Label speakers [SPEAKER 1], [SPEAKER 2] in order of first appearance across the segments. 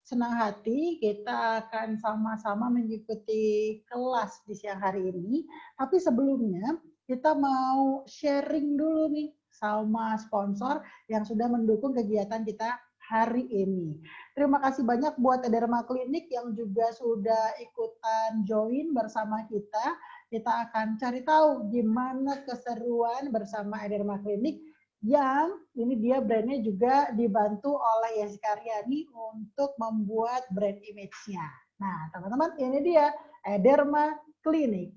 [SPEAKER 1] senang hati kita akan sama-sama mengikuti kelas di siang hari ini. Tapi sebelumnya kita mau sharing dulu nih sama sponsor yang sudah mendukung kegiatan kita hari ini. Terima kasih banyak buat Ederma Klinik yang juga sudah ikutan join bersama kita. Kita akan cari tahu gimana keseruan bersama Ederma Klinik yang ini dia brandnya juga dibantu oleh Yesi Karyani untuk membuat brand image-nya. Nah, teman-teman, ini dia Ederma Klinik.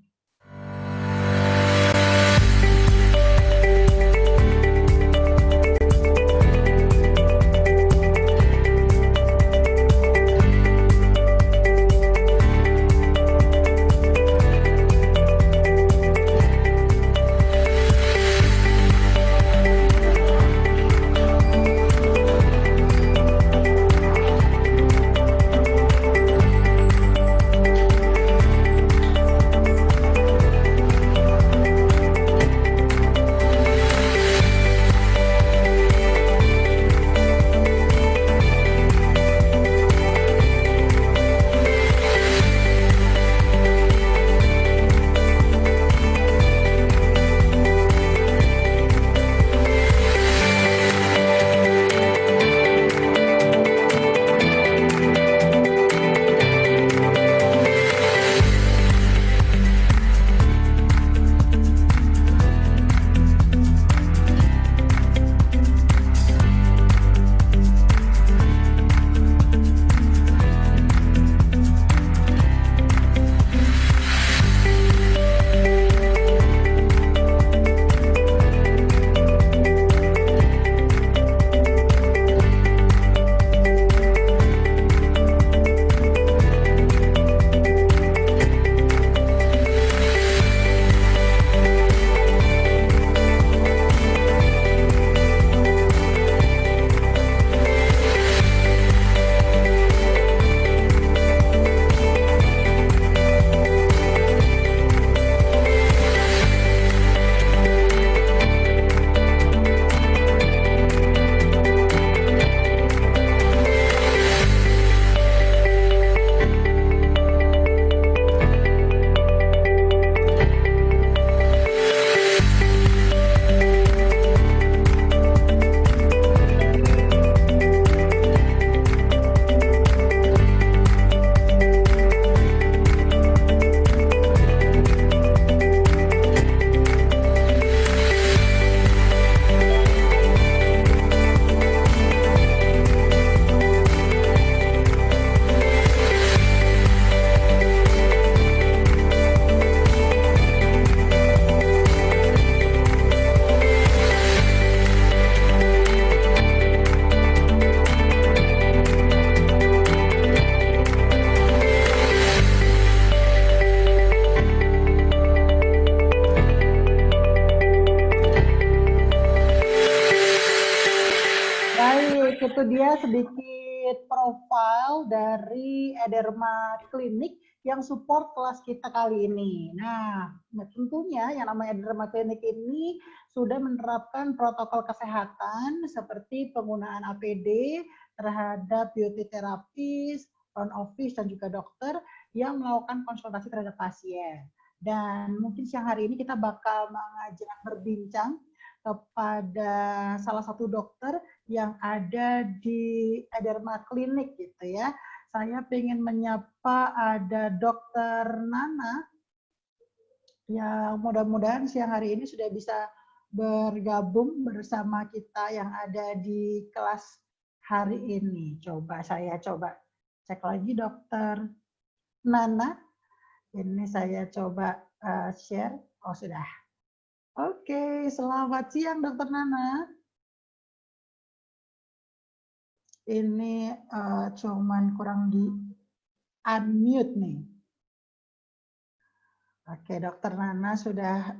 [SPEAKER 1] Baik, itu dia sedikit profil dari Ederma Klinik yang support kelas kita kali ini. Nah, tentunya yang namanya Ederma Klinik ini sudah menerapkan protokol kesehatan seperti penggunaan APD terhadap beauty terapis, front office, dan juga dokter yang melakukan konsultasi terhadap pasien. Dan mungkin siang hari ini kita bakal mengajak berbincang kepada salah satu dokter yang ada di Ederma Klinik gitu ya. Saya ingin menyapa ada Dokter Nana yang mudah-mudahan siang hari ini sudah bisa bergabung bersama kita yang ada di kelas hari ini. Saya coba cek lagi Dokter Nana. Ini saya coba share. Oh sudah. Oke, selamat siang Dokter Nana. Ini cuman kurang di unmute nih. Oke, Dokter Nana sudah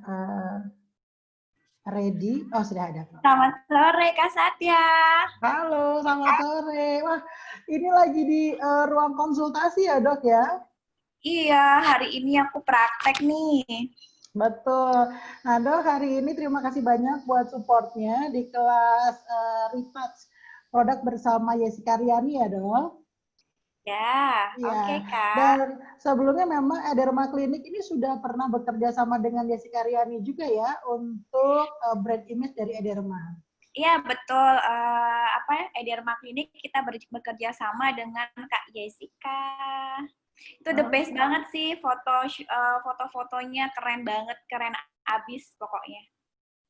[SPEAKER 1] ready. Oh, sudah ada.
[SPEAKER 2] Selamat sore, Kak Satya.
[SPEAKER 1] Halo, selamat sore. Wah, ini lagi di ruang konsultasi ya, Dok ya?
[SPEAKER 2] Iya, hari ini aku praktek nih.
[SPEAKER 1] Betul. Nah, Dok, hari ini terima kasih banyak buat supportnya di kelas Retouch produk bersama Yesi Karyani ya, Dok?
[SPEAKER 2] Ya, oke
[SPEAKER 1] Iya,
[SPEAKER 2] Kak.
[SPEAKER 1] dan sebelumnya memang Ederma Klinik ini sudah pernah bekerja sama dengan Jessica Riani juga ya untuk brand image dari Ederma.
[SPEAKER 2] Iya betul. Apa ya? Ederma Klinik kita bekerja sama dengan Kak Jessica. Itu the best
[SPEAKER 1] Oh,
[SPEAKER 2] banget sih foto-fotonya keren banget, keren abis pokoknya.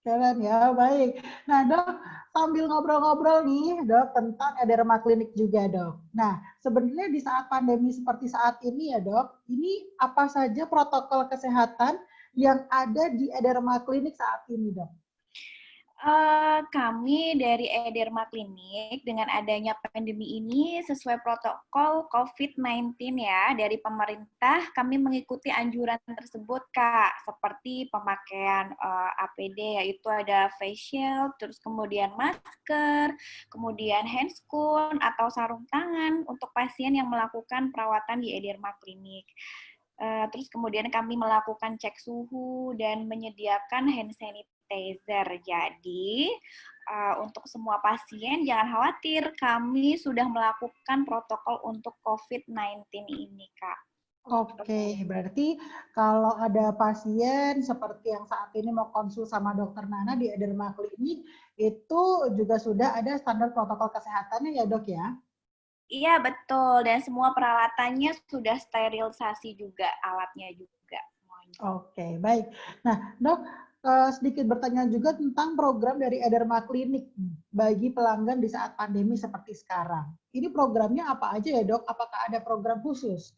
[SPEAKER 1] keren ya, baik. Nah dok, sambil ngobrol-ngobrol nih dok tentang Ederma Klinik juga dok. Nah sebenarnya di saat pandemi seperti saat ini ya dok, ini apa saja protokol kesehatan yang ada di Ederma Klinik saat ini dok?
[SPEAKER 2] Kami dari Ederma Klinik dengan adanya pandemi ini sesuai protokol COVID-19 ya dari pemerintah, kami mengikuti anjuran tersebut Kak, seperti pemakaian APD yaitu ada face shield, terus kemudian masker, kemudian handscoon atau sarung tangan untuk pasien yang melakukan perawatan di Ederma Klinik. Terus kemudian kami melakukan cek suhu dan menyediakan hand sanitizer. Jadi, untuk semua pasien jangan khawatir, kami sudah melakukan protokol untuk COVID-19 ini, Kak.
[SPEAKER 1] Oke, berarti kalau ada pasien seperti yang saat ini mau konsul sama dokter Nana di Ederma Klinik, itu juga sudah ada standar protokol kesehatannya ya dok ya?
[SPEAKER 2] Iya, betul. Dan semua peralatannya sudah sterilisasi juga, alatnya juga semuanya.
[SPEAKER 1] Oke, baik. Nah dok, sedikit bertanya juga tentang program dari Ederma Klinik bagi pelanggan di saat pandemi seperti sekarang. Ini programnya apa aja ya dok? Apakah ada program khusus?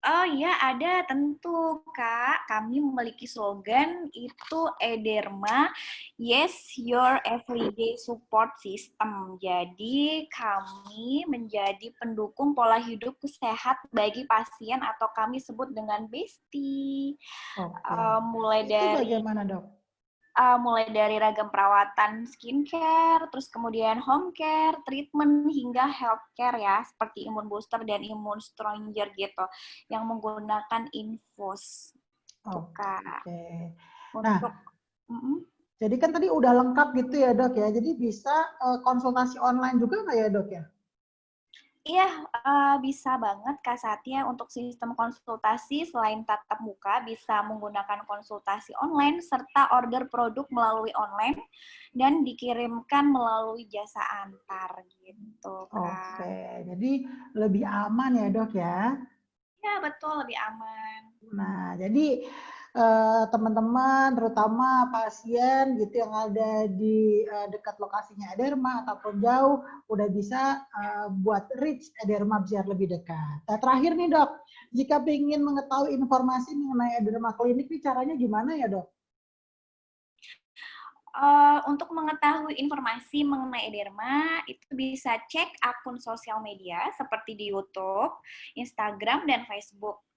[SPEAKER 2] Oh iya, ada tentu, Kak. Kami memiliki slogan itu Ederma, Yes, Your Everyday Support System. Jadi, kami menjadi pendukung pola hidup sehat bagi pasien atau kami sebut dengan Besti.
[SPEAKER 1] Oke,
[SPEAKER 2] Mulai
[SPEAKER 1] itu
[SPEAKER 2] dari
[SPEAKER 1] bagaimana dok?
[SPEAKER 2] mulai dari ragam perawatan skincare, terus kemudian home care, treatment, hingga healthcare ya, seperti imun booster dan imun stranger gitu, yang menggunakan infus. Tuh, Kak.
[SPEAKER 1] Oke. Nah,
[SPEAKER 2] Untuk,
[SPEAKER 1] jadi kan tadi udah lengkap gitu ya dok ya. Jadi bisa konsultasi online juga nggak ya dok ya?
[SPEAKER 2] iya, bisa banget Kak Satya untuk sistem konsultasi selain tatap muka bisa menggunakan konsultasi online serta order produk melalui online dan dikirimkan melalui jasa antar gitu Kak.
[SPEAKER 1] Oke, jadi lebih aman ya dok ya.
[SPEAKER 2] Ya betul, lebih aman.
[SPEAKER 1] Nah, jadi teman-teman, terutama pasien gitu yang ada di dekat lokasinya Ederma ataupun jauh, udah bisa buat reach Ederma biar lebih dekat. Nah, terakhir nih dok, jika ingin mengetahui informasi mengenai Ederma Klinik, ini caranya gimana ya dok?
[SPEAKER 2] Untuk mengetahui informasi mengenai Ederma, itu bisa cek akun sosial media seperti di YouTube, Instagram, dan Facebook.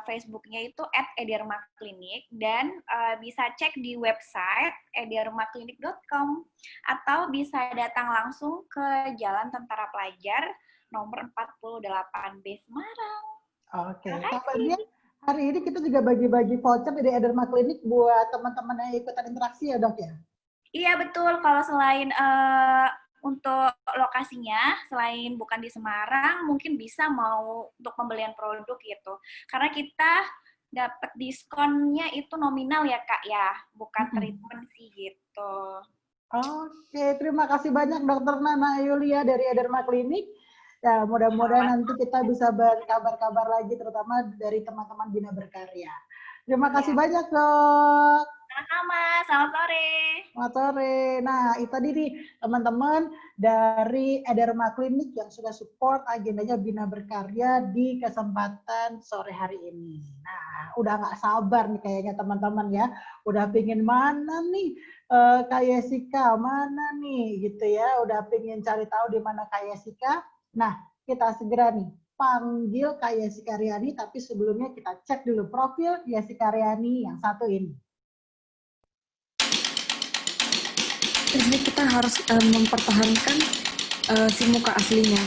[SPEAKER 2] Facebooknya itu @edermaklinik dan bisa cek di website edermaklinik.com atau bisa datang langsung ke Jalan Tentara Pelajar nomor 48B Semarang.
[SPEAKER 1] Oke,
[SPEAKER 2] Terima
[SPEAKER 1] kabarnya
[SPEAKER 2] kasih.
[SPEAKER 1] hari ini kita juga bagi-bagi voucher dari Ederma Klinik buat teman-teman yang ikutan interaksi ya dok ya?
[SPEAKER 2] Iya betul, kalau selain untuk lokasinya, selain bukan di Semarang, mungkin bisa mau untuk pembelian produk gitu. Karena kita dapat diskonnya itu nominal ya Kak ya, bukan treatment sih gitu.
[SPEAKER 1] Oke, terima kasih banyak Dokter Nana Yulia dari Ederma Klinik. Ya, mudah-mudahan
[SPEAKER 2] Sama.
[SPEAKER 1] nanti kita bisa berkabar-kabar lagi, terutama dari teman-teman Bina Berkarya. Terima kasih
[SPEAKER 2] Iya.
[SPEAKER 1] banyak, Dok.
[SPEAKER 2] Sama-sama, selamat sore.
[SPEAKER 1] Selamat sore. Nah, itu tadi nih teman-teman dari Ederma Klinik yang sudah support agendanya Bina Berkarya di kesempatan sore hari ini. Nah, udah nggak sabar nih kayaknya teman-teman ya. Udah pingin mana nih Kak Yesika, mana nih gitu ya. Udah pingin cari tahu di mana Kak Yesika. Nah, kita segera nih panggil Kak Yesika Riani, tapi sebelumnya kita cek dulu profil Yesika Riani yang satu ini.
[SPEAKER 3] Jadi kita harus mempertahankan si muka aslinya.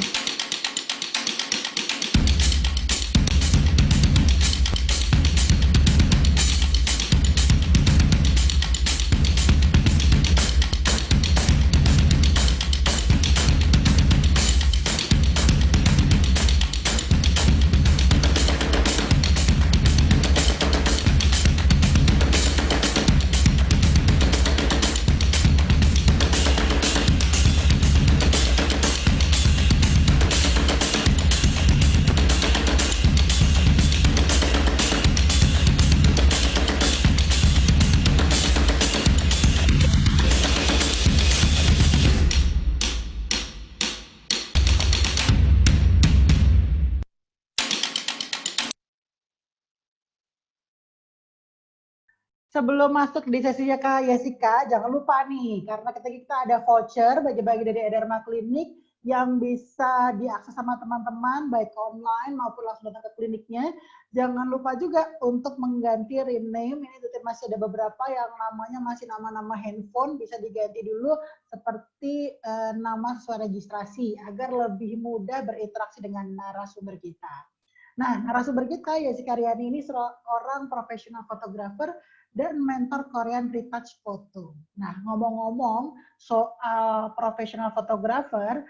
[SPEAKER 1] sebelum masuk di sesinya Kak Jessica, jangan lupa nih, karena kita ada voucher bagi-bagi dari Ederma Klinik yang bisa diakses sama teman-teman, baik online maupun langsung datang ke kliniknya. Jangan lupa juga untuk mengganti rename, ini masih ada beberapa yang namanya masih nama-nama handphone, bisa diganti dulu seperti nama sesuai registrasi, agar lebih mudah berinteraksi dengan narasumber kita. Nah, narasumber kita, Jessica Riani ini seorang profesional fotografer dan mentor Korean Retouch Photo. Nah, ngomong-ngomong soal profesional fotografer,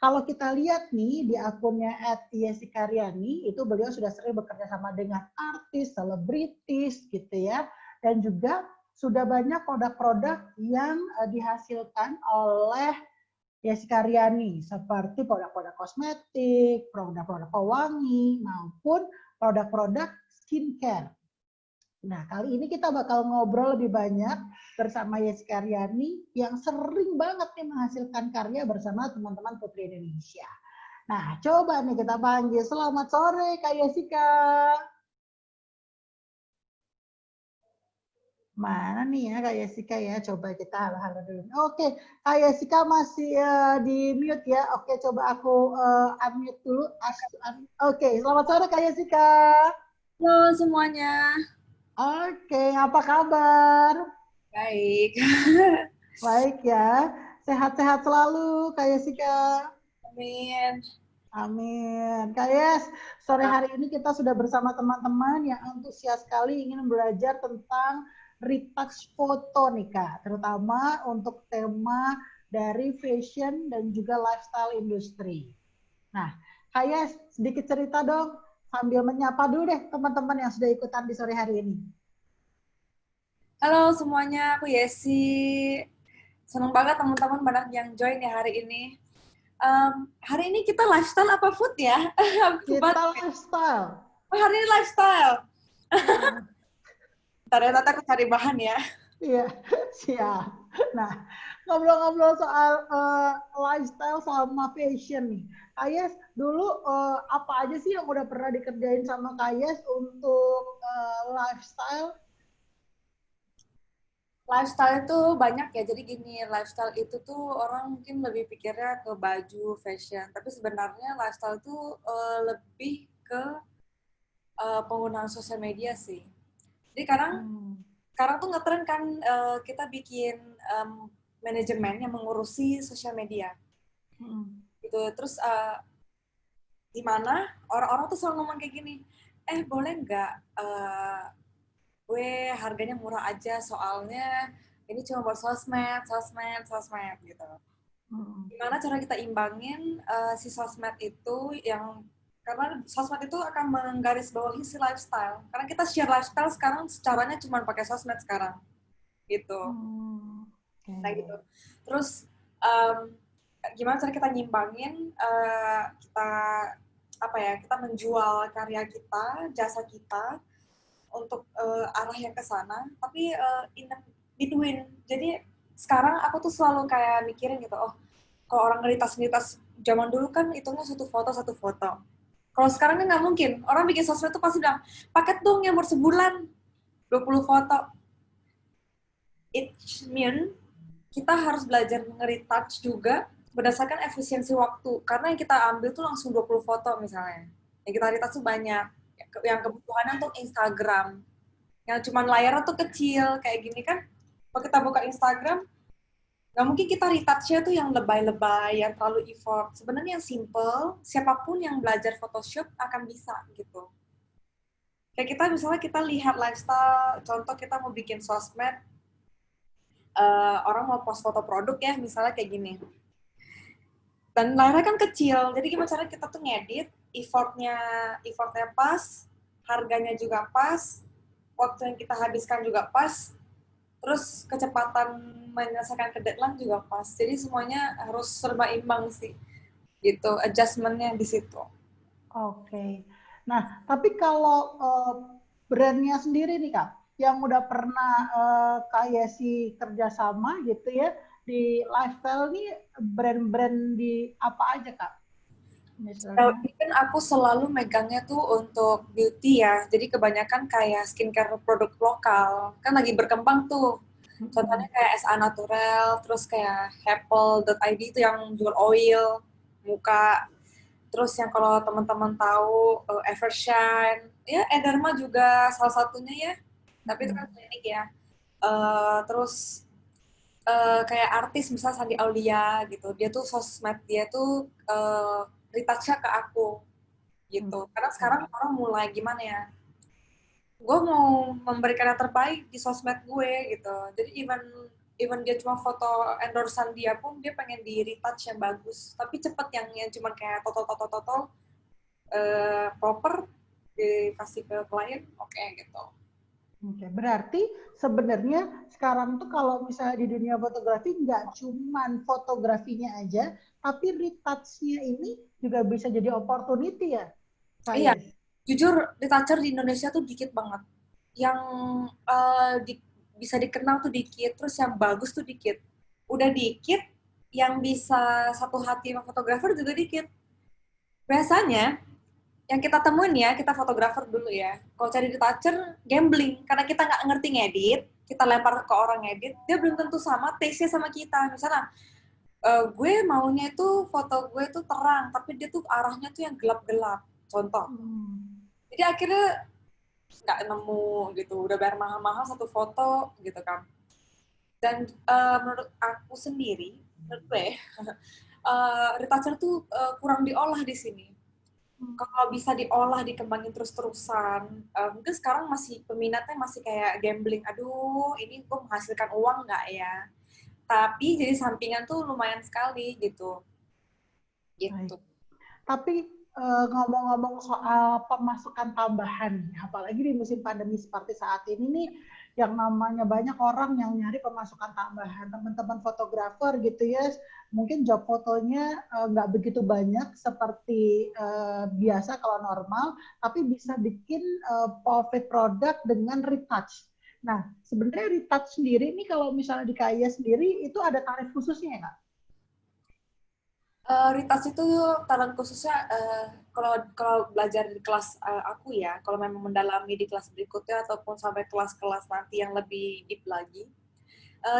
[SPEAKER 1] kalau kita lihat nih di akunnya @yessikariani, itu beliau sudah sering bekerja sama dengan artis, selebritis gitu ya. Dan juga sudah banyak produk-produk yang dihasilkan oleh Jessica Riani, seperti produk-produk kosmetik, produk-produk pewangi, maupun produk-produk skincare. Nah, kali ini kita bakal ngobrol lebih banyak bersama Jessica Riani yang sering banget nih menghasilkan karya bersama teman-teman Putri Indonesia. Nah, coba nih kita panggil. Selamat sore, Kak Jessica. Mana nih ya Kak Jessica ya? Coba kita halo-halo dulu. Oke, Kak Jessica masih di mute ya. Oke, coba aku unmute dulu. Oke, selamat sore Kak Jessica.
[SPEAKER 3] Halo semuanya.
[SPEAKER 1] Oke, apa kabar?
[SPEAKER 3] Baik.
[SPEAKER 1] Baik ya, sehat-sehat selalu Kak Jessica.
[SPEAKER 3] Amin.
[SPEAKER 1] Amin. Kak Yes, sore hari ini kita sudah bersama teman-teman yang antusias sekali ingin belajar tentang retouch foto nih Kak, terutama untuk tema dari fashion dan juga lifestyle industry. Nah, Kak Yes, sedikit cerita dong, sambil menyapa dulu deh teman-teman yang sudah ikutan di sore hari ini.
[SPEAKER 3] Halo semuanya, aku Yesi. Senang banget teman-teman banyak yang join ya hari ini. Hari ini kita lifestyle apa food ya?
[SPEAKER 1] Kita lifestyle.
[SPEAKER 3] Oh, hari ini lifestyle. Ntar ya, nanti aku cari bahan ya.
[SPEAKER 1] Iya, siap. Nah, ngobrol-ngobrol soal lifestyle sama fashion nih. Kayes, dulu apa aja sih yang udah pernah dikerjain sama Kayes untuk lifestyle?
[SPEAKER 3] Lifestyle itu banyak ya, jadi gini, lifestyle itu tuh orang mungkin lebih pikirnya ke baju, fashion, tapi sebenarnya lifestyle itu lebih ke penggunaan sosial media sih. Jadi sekarang tuh ngetren kan kita bikin manajemen yang mengurusi sosial media. Gitu. Terus di mana orang-orang tuh selalu ngomong kayak gini, boleh nggak gue harganya murah aja soalnya ini cuma buat sosmed gitu. Gimana cara kita imbangin si sosmed itu yang karena sosmed itu akan menggarisbawahi si lifestyle. Karena kita share lifestyle sekarang caranya cuma pakai sosmed sekarang. Gitu. Nah gitu. Terus gimana cara kita nyimbangin kita menjual karya kita, jasa kita untuk arah yang ke sana, tapi in between. Jadi sekarang aku tuh selalu kayak mikirin gitu, oh kalau orang ngelitas zaman dulu kan hitungnya satu foto. Kalau sekarang kan nggak mungkin. Orang bikin sosmed tuh pasti bilang, paket dong yang bersebulan 20 foto. It mean kita harus belajar nge-retouch juga berdasarkan efisiensi waktu. Karena yang kita ambil tuh langsung 20 foto misalnya. Yang kita retouch tuh banyak. Yang kebutuhannya untuk Instagram. Yang cuma layarnya tuh kecil, kayak gini kan. Kalau kita buka Instagram, nggak mungkin kita retouch-nya tuh yang lebay-lebay, yang terlalu effort. Sebenarnya yang simple, siapapun yang belajar Photoshop akan bisa gitu. Kayak kita misalnya kita lihat lifestyle, contoh kita mau bikin sosmed, orang mau post foto produk ya, misalnya kayak gini. Dan layarnya kan kecil, jadi gimana caranya kita tuh ngedit, effortnya pas, harganya juga pas, waktu yang kita habiskan juga pas, terus kecepatan menyelesaikan ke deadline juga pas. Jadi semuanya harus serba imbang sih. Gitu, adjustment-nya di situ.
[SPEAKER 1] Oke. Nah, tapi kalau brandnya sendiri nih Kak, yang udah pernah Kak Yesi kerjasama gitu ya, di lifestyle nih brand-brand di apa aja Kak? misalnya?
[SPEAKER 3] Even aku selalu megangnya tuh untuk beauty ya. Jadi kebanyakan kayak skincare produk lokal. Kan lagi berkembang tuh. Contohnya kayak SA Natural, terus kayak Apple.id itu yang jual oil, muka. Terus yang kalau teman-teman tahu Evershine, ya Ederma juga salah satunya ya. Tapi itu kan klinik ya. Terus kayak artis misalnya Sandi Aulia gitu, dia tuh sosmed dia tuh retouch-nya ke aku gitu. Karena sekarang orang mulai gimana ya, gue mau memberikan yang terbaik di sosmed gue gitu. Jadi even dia cuma foto endorsean dia pun dia pengen di retouch yang bagus, tapi cepet yang cuma kayak toto proper dikasih ke klien, oke, gitu.
[SPEAKER 1] Oke, berarti sebenarnya sekarang tuh kalau misalnya di dunia fotografi nggak cuman fotografinya aja, tapi retouch-nya ini juga bisa jadi opportunity ya, Kak
[SPEAKER 3] Iya,
[SPEAKER 1] Yes?
[SPEAKER 3] jujur retoucher di Indonesia tuh dikit banget. Yang bisa dikenal tuh dikit, terus yang bagus tuh dikit. Udah dikit, yang bisa satu hati sama fotografer juga dikit. Biasanya yang kita temuin ya, kita fotografer dulu ya. Kalau cari retoucher, gambling. Karena kita nggak ngerti ngedit, kita lempar ke orang ngedit, dia belum tentu sama taste-nya sama kita. Misalnya, gue maunya itu foto gue tuh terang, tapi dia tuh arahnya tuh yang gelap-gelap. Contoh. Jadi akhirnya nggak nemu gitu, udah bayar mahal-mahal satu foto gitu kan. Dan menurut aku sendiri, menurut gue, retoucher tuh kurang diolah di sini. Kalau bisa diolah, dikembangin terus-terusan, mungkin sekarang masih peminatnya masih kayak gambling, aduh ini gue menghasilkan uang nggak ya? Tapi jadi sampingan tuh lumayan sekali gitu.
[SPEAKER 1] Baik.
[SPEAKER 3] Gitu.
[SPEAKER 1] Tapi ngomong-ngomong soal pemasukan tambahan, apalagi di musim pandemi seperti saat ini nih, yang namanya banyak orang yang nyari pemasukan tambahan, teman-teman fotografer gitu ya, mungkin job fotonya nggak begitu banyak seperti biasa kalau normal, tapi bisa bikin profit produk dengan retouch. Nah, sebenarnya retouch sendiri ini kalau misalnya di Kaya sendiri itu ada tarif khususnya ya, Kak?
[SPEAKER 3] Retouch itu talent khususnya kalau kalau belajar di kelas aku ya, kalau memang mendalami di kelas berikutnya ataupun sampai kelas-kelas nanti yang lebih deep lagi,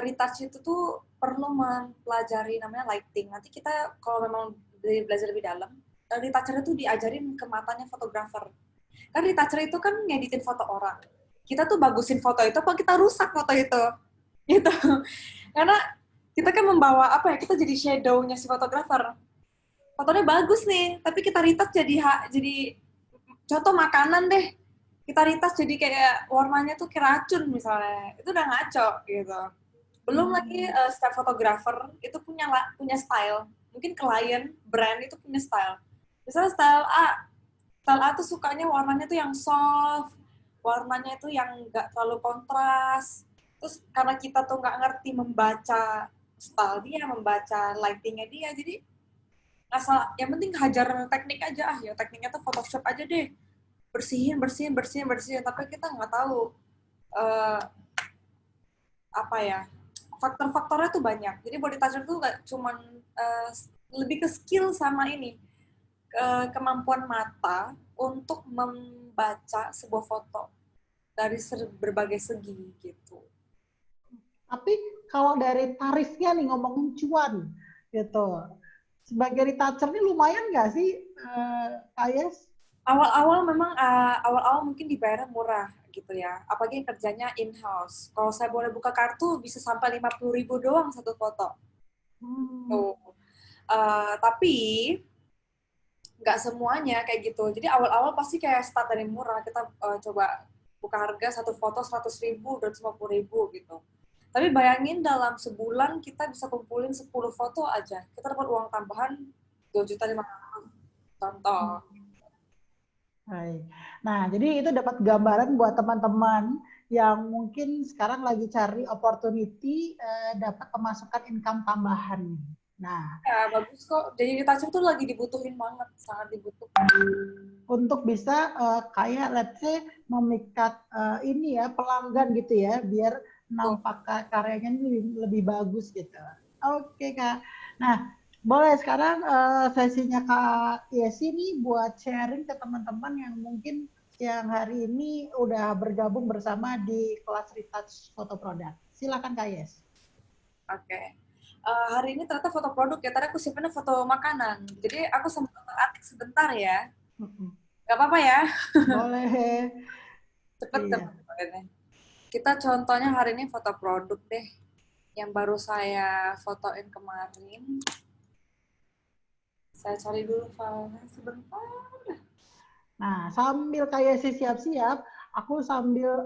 [SPEAKER 3] retouch itu tuh perlu mempelajari namanya lighting. Nanti kita kalau memang belajar lebih dalam, retoucher itu diajarin ke matanya fotografer. Kan retoucher itu kan ngeditin foto orang. Kita tuh bagusin foto itu apa kita rusak foto itu? Gitu. Karena kita kan membawa apa ya, kita jadi shadow-nya si fotografer. Fotonya bagus nih, tapi kita retouch jadi contoh makanan deh. Kita retouch jadi kayak warnanya tuh kayak racun misalnya. Itu udah ngaco gitu. Belum lagi setiap fotografer itu punya style. Mungkin klien, brand itu punya style. Misalnya style A tuh sukanya warnanya tuh yang soft, warnanya tuh yang nggak terlalu kontras. Terus karena kita tuh nggak ngerti membaca style dia, membaca lightingnya dia, jadi asal yang penting hajar teknik aja, ya tekniknya tuh Photoshop aja deh, bersihin, tapi kita nggak tahu uh, apa ya, faktor-faktornya tuh banyak. Jadi body toucher tuh nggak cuman lebih ke skill sama ini, kemampuan mata untuk membaca sebuah foto dari berbagai segi gitu.
[SPEAKER 1] Tapi kalau dari tarifnya nih ngomongin cuan gitu, sebagai retoucher ini lumayan nggak sih, Ayes?
[SPEAKER 3] Awal-awal memang awal-awal mungkin dibayarnya murah gitu ya, apalagi yang kerjanya in-house. Kalau saya boleh buka kartu bisa sampai 50.000 doang satu foto. Tuh. Tapi nggak semuanya kayak gitu. Jadi awal-awal pasti kayak start dari murah. Kita coba buka harga satu foto 100.000, 250.000 gitu. Tapi bayangin dalam sebulan kita bisa kumpulin 10 foto aja. Kita dapat uang tambahan 2.500.000 contoh.
[SPEAKER 1] Baik. Nah, jadi itu dapat gambaran buat teman-teman yang mungkin sekarang lagi cari opportunity dapat pemasukan income tambahan. Nah,
[SPEAKER 3] Ya, bagus kok. Jadi retoucher tuh lagi dibutuhin banget, sangat dibutuhkan.
[SPEAKER 1] untuk bisa kayak let's say memikat ini ya pelanggan gitu ya, biar nampak karyanya lebih bagus gitu. Oke, Kak. Nah, Boleh sekarang sesinya Kak Yesi nih buat sharing ke teman-teman yang mungkin yang hari ini udah bergabung bersama di kelas Retouch Foto Produk. Silakan Kak Yes.
[SPEAKER 3] Oke. Hari ini ternyata foto produk ya. Tadi aku simpennya foto makanan. Jadi aku sempat atik sebentar ya. Gak apa-apa ya.
[SPEAKER 1] Boleh.
[SPEAKER 3] Cepet
[SPEAKER 1] Iya.
[SPEAKER 3] cepet. Kita contohnya hari ini foto produk deh. Yang baru saya fotoin kemarin. Saya cari dulu filenya sebentar.
[SPEAKER 1] Nah, sambil kayak siap-siap, aku sambil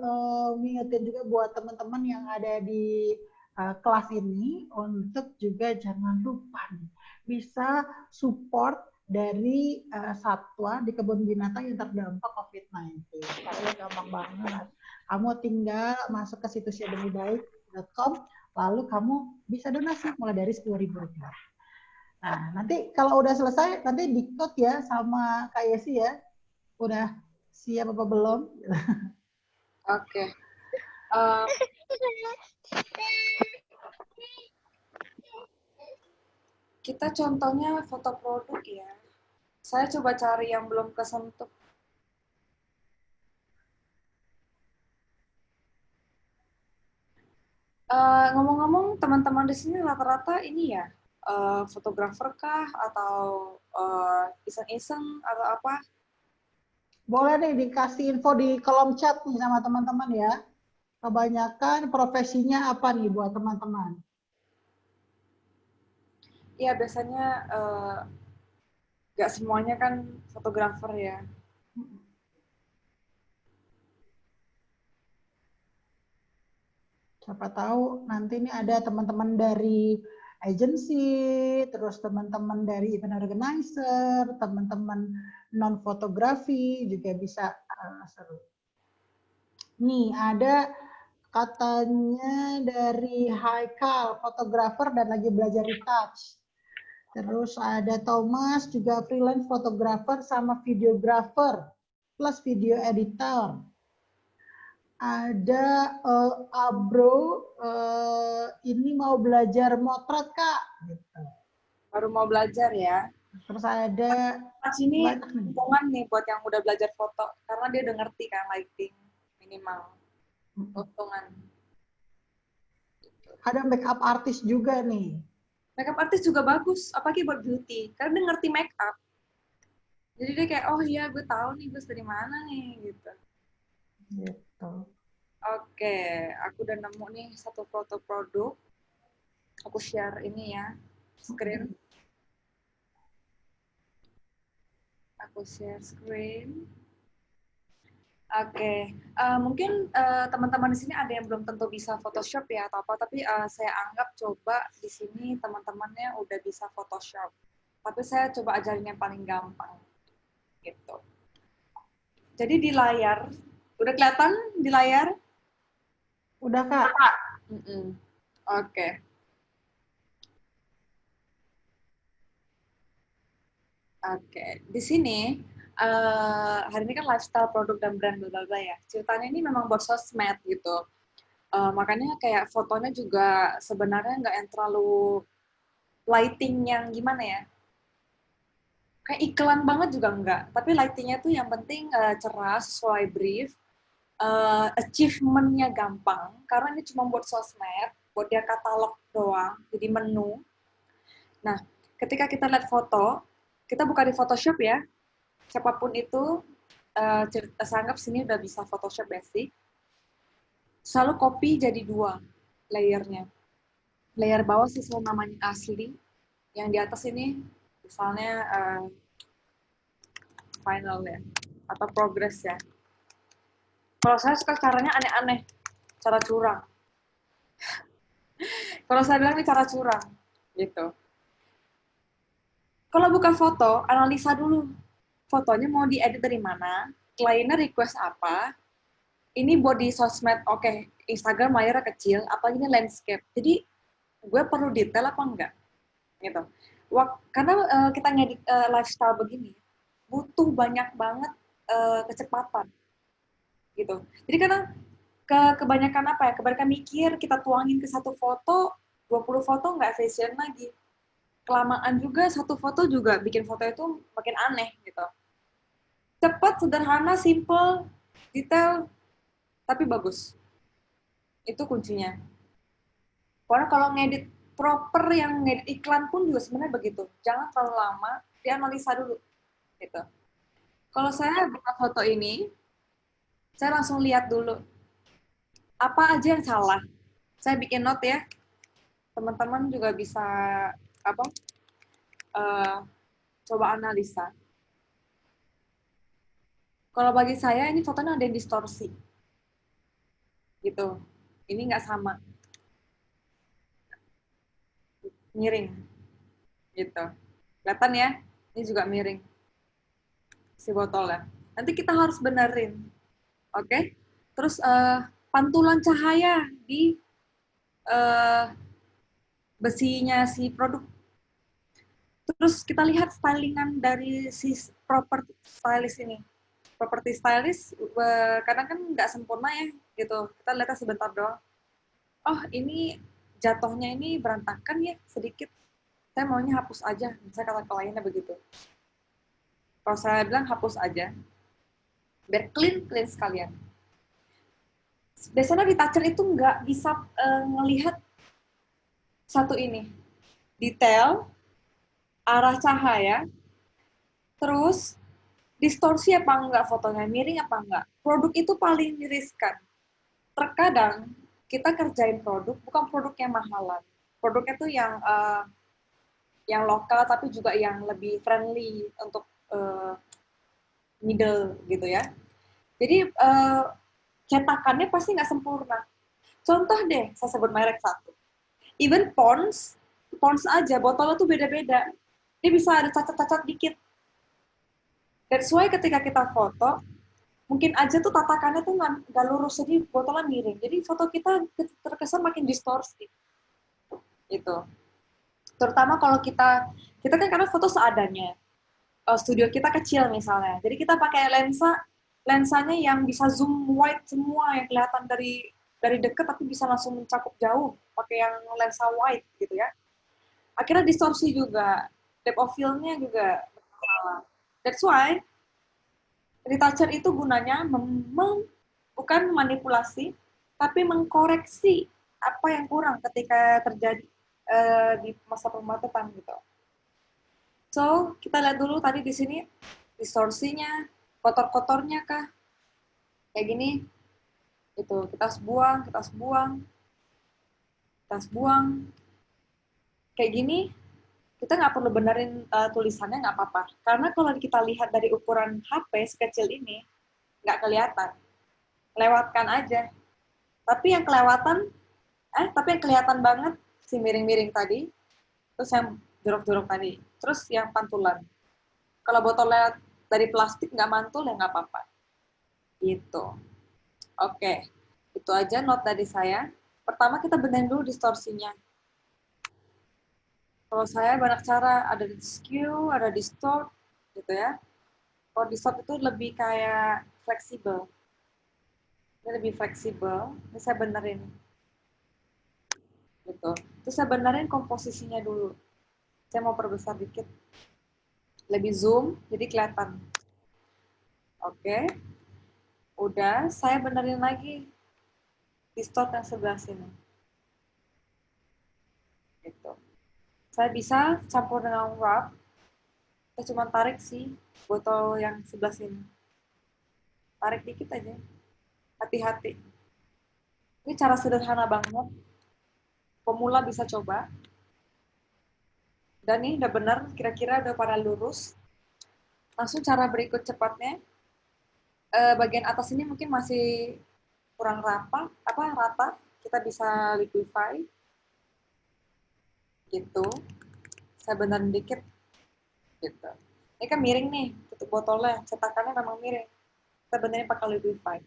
[SPEAKER 1] ngingetin juga buat teman-teman yang ada di kelas ini untuk juga jangan lupa nih, bisa support dari satwa di kebun binatang yang terdampak COVID-19. Karena gampang banget. Kamu tinggal masuk ke situsnya demibaik.com, lalu kamu bisa donasi mulai dari Rp10.000. Nah, nanti kalau udah selesai, nanti di-code ya sama Kak Yesi ya. Udah siap apa belum?
[SPEAKER 3] Oke. Uh, kita contohnya foto produk ya. Saya coba cari yang belum kesentuh. Ngomong-ngomong, teman-teman di sini rata-rata ini ya, fotografer kah atau iseng-iseng atau apa?
[SPEAKER 1] Boleh nih dikasih info di kolom chat nih sama teman-teman ya. Kebanyakan profesinya apa nih buat teman-teman?
[SPEAKER 3] Ya biasanya nggak semuanya kan fotografer ya.
[SPEAKER 1] Siapa tahu nanti ini ada teman-teman dari agensi, terus teman-teman dari event organizer, teman-teman non fotografi juga bisa seru. Nih ada katanya dari Haikal, fotografer dan lagi belajar retouch. Terus ada Thomas, juga freelance fotografer sama videografer, plus video editor. Ada Abro, ini mau belajar motret Kak. Gitu.
[SPEAKER 3] Baru mau belajar ya.
[SPEAKER 1] Terus ada
[SPEAKER 3] Ini
[SPEAKER 1] banyak nih.
[SPEAKER 3] hubungan nih buat yang udah belajar foto, karena dia udah ngerti kan lighting minimal. Untungan.
[SPEAKER 1] Ada makeup artist juga nih.
[SPEAKER 3] Makeup artist juga bagus, apalagi buat beauty, karena dia ngerti makeup. Jadi dia kayak, oh iya gue tahu nih gue dari mana nih gitu.
[SPEAKER 1] Gitu.
[SPEAKER 3] Oke, aku udah nemu nih satu foto produk. Aku share ini ya, screen. Aku share screen. Oke, mungkin teman-teman di sini ada yang belum tentu bisa Photoshop ya atau apa, tapi saya anggap coba di sini teman-temannya udah bisa Photoshop. Tapi saya coba ajarin yang paling gampang, gitu. Jadi di layar, udah kelihatan di layar?
[SPEAKER 1] Udah Kak.
[SPEAKER 3] Oke. Oke, di sini hari ini kan lifestyle produk dan brand bla bla ya. Ceritanya ini memang buat sosmed gitu. Makanya kayak fotonya juga sebenarnya nggak yang terlalu lighting yang gimana ya. Kayak iklan banget juga enggak. Tapi lightingnya tuh yang penting cerah, sesuai brief. Achievement-nya gampang. Karena ini cuma buat sosmed, buat dia katalog doang, jadi menu. Nah, ketika kita lihat foto, kita buka di Photoshop ya. Siapapun itu, saya anggap sini udah bisa Photoshop basic. Selalu copy jadi 2 layernya. Layer bawah sesuai namanya asli, yang di atas ini misalnya final ya, atau progress ya. Kalau saya suka caranya aneh-aneh, cara curang. Kalau saya bilang ini cara curang, gitu. Kalau buka foto, analisa dulu. Fotonya mau diedit dari mana, kliennya request apa, ini body sosmed, oke, Instagram layarnya kecil, apa ini landscape. Jadi, gue perlu detail apa enggak? Gitu. Karena kita ngedit lifestyle begini, butuh banyak banget kecepatan. Gitu. Jadi karena kebanyakan apa ya, kebanyakan mikir, kita tuangin ke satu foto, 20 foto nggak efisien lagi. kelamaan juga satu foto juga bikin foto itu makin aneh gitu. Cepat, sederhana, simple, detail, tapi bagus. Itu kuncinya. Karena kalau ngedit proper yang ngedit iklan pun juga sebenarnya begitu. Jangan terlalu lama, dianalisa dulu gitu. Kalau saya buka foto ini, saya langsung lihat dulu apa aja yang salah. Saya bikin note ya. Teman-teman juga bisa apa? Coba analisa. Kalau bagi saya ini fotonya ada yang distorsi. Gitu. Ini nggak sama. Miring. Gitu. Kelihatan ya? Ini juga miring. Si botolnya. Nanti kita harus benerin. Oke? Terus pantulan cahaya di besinya si produk. Terus kita lihat stylingan dari si property stylist ini. Property stylist kadang kan nggak sempurna ya gitu. Kita lihatnya sebentar doang. Oh ini jatuhnya ini berantakan ya sedikit. Saya maunya hapus aja. Saya kata kliennya begitu. Kalau saya bilang hapus aja. Biar clean sekalian. Biasanya retoucher itu nggak bisa ngelihat satu ini. Detail, arah cahaya, terus distorsi apa enggak fotonya, miring apa enggak. Produk itu paling riskan. Terkadang kita kerjain produk, bukan produk yang mahalan. Produknya tuh yang lokal tapi juga yang lebih friendly untuk middle gitu ya. Jadi cetakannya pasti nggak sempurna. Contoh deh, saya sebut merek satu. Even Pond's aja, botolnya tuh beda-beda. Dia bisa ada cacat-cacat dikit. That's why ketika kita foto, mungkin aja tuh tatakannya tuh nggak lurus, jadi botolnya miring. Jadi foto kita terkesan makin distorsi. Gitu. Terutama kalau kita kan karena foto seadanya. Studio kita kecil misalnya. Jadi kita pakai lensanya yang bisa zoom wide semua, yang kelihatan dari dekat tapi bisa langsung mencakup jauh, pakai yang lensa wide gitu ya. Akhirnya distorsi juga, depth of field-nya juga bermasalah. That's why retoucher itu gunanya bukan manipulasi, tapi mengkoreksi apa yang kurang ketika terjadi di masa pemotretan gitu. So, kita lihat dulu tadi di sini distorsinya, kotor-kotornya kah? Kayak gini, itu kita buang, kayak gini, kita nggak perlu benerin tulisannya nggak apa-apa. Karena kalau kita lihat dari ukuran HP sekecil ini, nggak kelihatan. Lewatkan aja. Tapi yang kelihatan banget si miring-miring tadi, terus yang jorok-jorok tadi, terus yang pantulan. Kalau botolnya dari plastik nggak mantul ya nggak apa-apa. Gitu. Oke, itu aja note dari saya. Pertama kita benerin dulu distorsinya. Kalau saya banyak cara, ada di skew, ada di distort, gitu ya. Kalau distort itu lebih kayak fleksibel. Ini lebih fleksibel, ini saya benerin. Gitu. Terus saya benerin komposisinya dulu. Saya mau perbesar dikit. Lebih zoom, jadi kelihatan. Oke. Udah, saya benerin lagi distort yang sebelah sini. Gitu. Saya bisa campur dengan wrap. Saya cuma tarik sih botol yang sebelah sini. Tarik dikit aja. Hati-hati. Ini cara sederhana banget. Pemula bisa coba. Dan nih udah benar, kira-kira udah pada lurus. Langsung cara berikut cepatnya. Bagian atas ini mungkin masih kurang rata. Kita bisa liquify. Gitu. Saya benerin dikit. Gitu. Ini kan miring nih, tutup botolnya. Cetakannya memang miring. Kita benerin pakai liquify.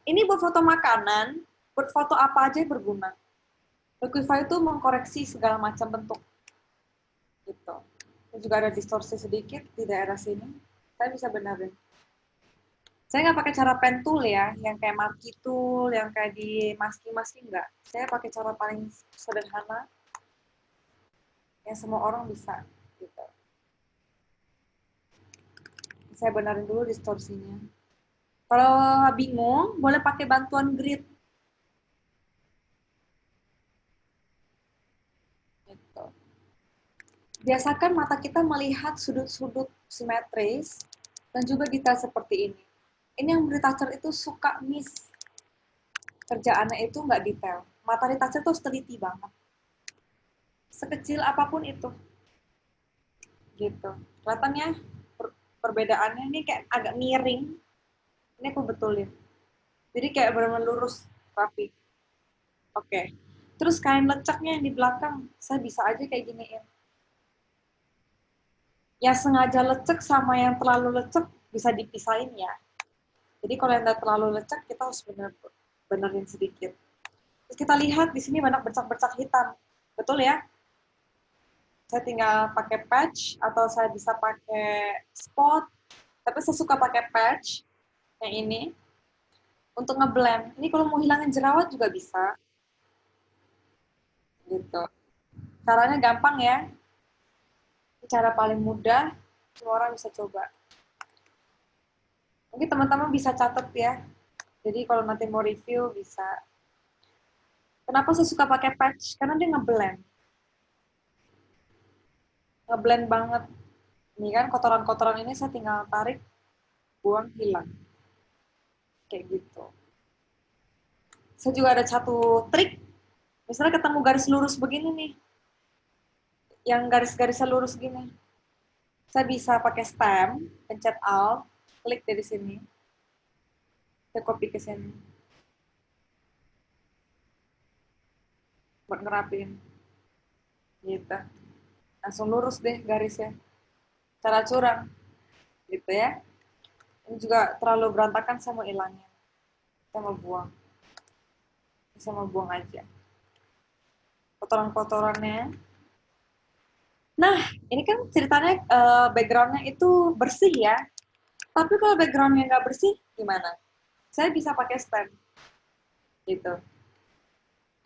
[SPEAKER 3] Ini buat foto makanan, buat foto apa aja berguna. Liquify itu mengkoreksi segala macam bentuk. Gitu. Ini juga ada distorsi sedikit di daerah sini. Saya bisa benerin. Saya nggak pakai cara pen tool ya, yang kayak marquee tool, yang kayak di masking-masking nggak. Saya pakai cara paling sederhana, yang semua orang bisa gitu. Saya benerin dulu distorsinya. Kalau bingung, boleh pakai bantuan grid. Gitu. Biasakan mata kita melihat sudut-sudut simetris dan juga detail seperti ini. Ini yang retoucher itu suka miss. Kerjaannya itu nggak detail. Mata retoucher itu harus teliti banget. Sekecil apapun itu. Gitu. Kelihatannya perbedaannya ini kayak agak miring. Ini aku betulin. Jadi kayak benar-benar lurus, rapi. Oke. Terus kain lecaknya yang di belakang, saya bisa aja kayak giniin. Yang sengaja lecek sama yang terlalu lecek bisa dipisahin ya. Jadi kalau yang terlalu lecek, kita harus benerin sedikit. Terus kita lihat di sini banyak bercak-bercak hitam. Betul ya? Saya tinggal pakai patch atau saya bisa pakai spot. Tapi saya suka pakai patch yang ini untuk ngeblend. Ini kalau mau hilangin jerawat juga bisa. Gitu. Caranya gampang ya. Cara paling mudah, semua orang bisa coba. Mungkin teman-teman bisa catat ya. Jadi kalau nanti mau review bisa. Kenapa saya suka pakai patch? Karena dia ngeblend. Ngeblend banget. Ini kan kotoran-kotoran ini saya tinggal tarik, buang, hilang. Kayak gitu. Saya juga ada satu trik. Misalnya ketemu garis lurus begini nih. Yang garis-garisnya lurus gini. Saya bisa pakai stem, pencet Alt, klik dari sini. Saya copy ke sini. Buat ngerapin. Gitu. Langsung lurus deh garisnya. Cara curang. Gitu ya. Ini juga terlalu berantakan, saya mau ilangin. Saya mau buang. Saya mau buang aja. Kotoran-kotorannya. Nah, ini kan ceritanya background-nya itu bersih ya. Tapi kalau background-nya nggak bersih, gimana? Saya bisa pakai stem. Gitu.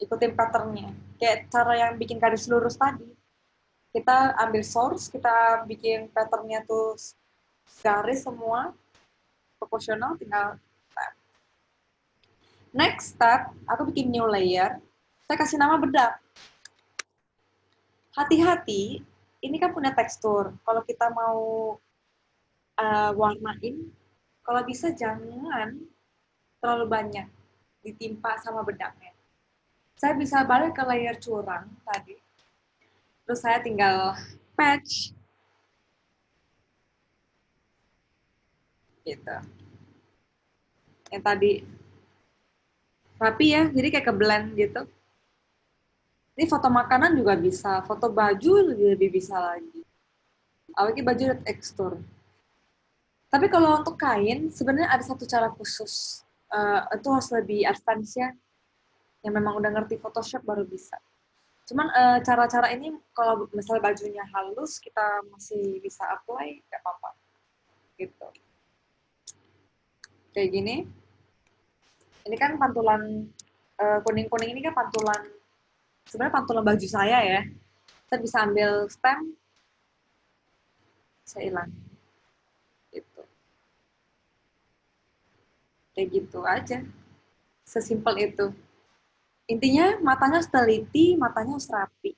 [SPEAKER 3] Ikutin pattern-nya. Kayak cara yang bikin garis lurus tadi. Kita ambil source, kita bikin pattern-nya tuh garis semua, proporsional, tinggal stem. Next step, aku bikin new layer. Saya kasih nama bedak. Hati-hati, ini kan punya tekstur. Kalau kita mau warnain, kalau bisa jangan terlalu banyak ditimpa sama bedaknya. Saya bisa balik ke layer curang tadi. Terus saya tinggal patch. Gitu. Yang tadi rapi ya, jadi kayak ke blend gitu. Ini foto makanan juga bisa, foto baju lebih bisa lagi. Apalagi baju ada tekstur. Tapi kalau untuk kain, sebenarnya ada satu cara khusus. Itu harus lebih advance ya. Yang memang udah ngerti Photoshop baru bisa. Cuman cara-cara ini kalau misalnya bajunya halus, kita masih bisa apply, nggak apa-apa. Gitu. Kayak gini. Ini kan pantulan kuning-kuning ini kan pantulan, sebenarnya pantulan baju saya ya. Saya bisa ambil stem, saya hilang. Gitu. Kayak gitu aja. Sesimpel itu. Intinya matanya harus teliti, matanya harus rapi.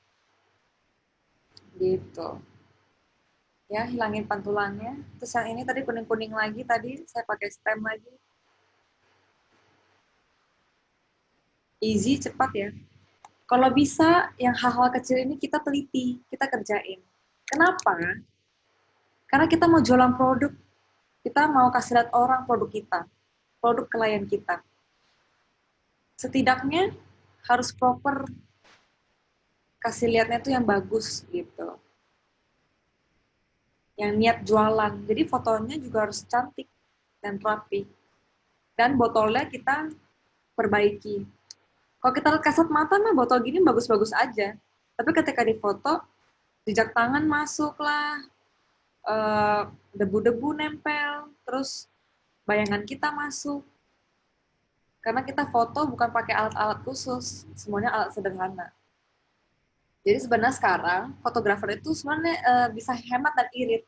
[SPEAKER 3] Gitu. Ya, hilangin pantulannya. Terus yang ini tadi kuning-kuning lagi, tadi saya pakai stem lagi. Easy, cepat ya. Kalau bisa, yang hal-hal kecil ini kita teliti, kita kerjain. Kenapa? Karena kita mau jualan produk, kita mau kasih lihat orang produk kita, produk klien kita. Setidaknya harus proper, kasih lihatnya tuh yang bagus gitu. Yang niat jualan. Jadi fotonya juga harus cantik dan rapi. Dan botolnya kita perbaiki. Kalau kita lihat kasat mata mah botol gini bagus-bagus aja. Tapi ketika difoto, jejak tangan masuk lah, debu-debu nempel, terus bayangan kita masuk. Karena kita foto bukan pakai alat-alat khusus, semuanya alat sederhana. Jadi sebenarnya sekarang fotografer itu sebenarnya bisa hemat dan irit.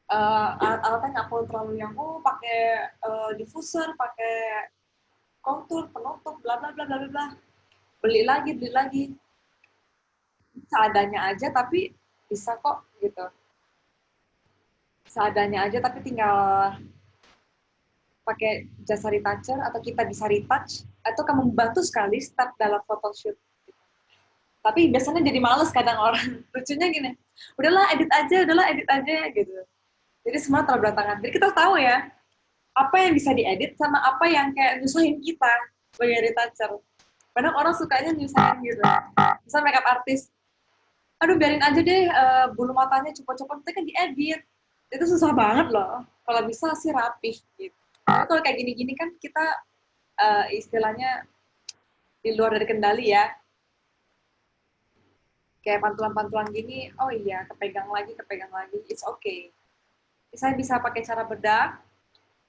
[SPEAKER 3] Alat-alatnya nggak perlu terlalu yang pakai diffuser, pakai kontur, penutup, bla bla bla bla bla. Beli lagi. Seadanya aja tapi bisa kok gitu. Seadanya aja tapi tinggal pakai jasa retoucher atau kita bisa retouch atau akan membantu sekali step dalam photoshoot. Tapi biasanya jadi males kadang orang. Lucunya gini, udahlah edit aja gitu. Jadi semua terbelakangan. Jadi kita tahu ya, apa yang bisa diedit sama apa yang kayak nyusahin kita sebagai retoucher. Padahal orang sukanya nyusahin gitu. Misal makeup artist, aduh biarin aja deh bulu matanya copot-copot, itu kan diedit. Itu susah banget loh. Kalau bisa sih rapih gitu. Tapi kalau kayak gini-gini kan kita istilahnya di luar dari kendali ya. Kayak pantulan-pantulan gini, oh iya, kepegang lagi, it's okay. Saya bisa pakai cara bedak.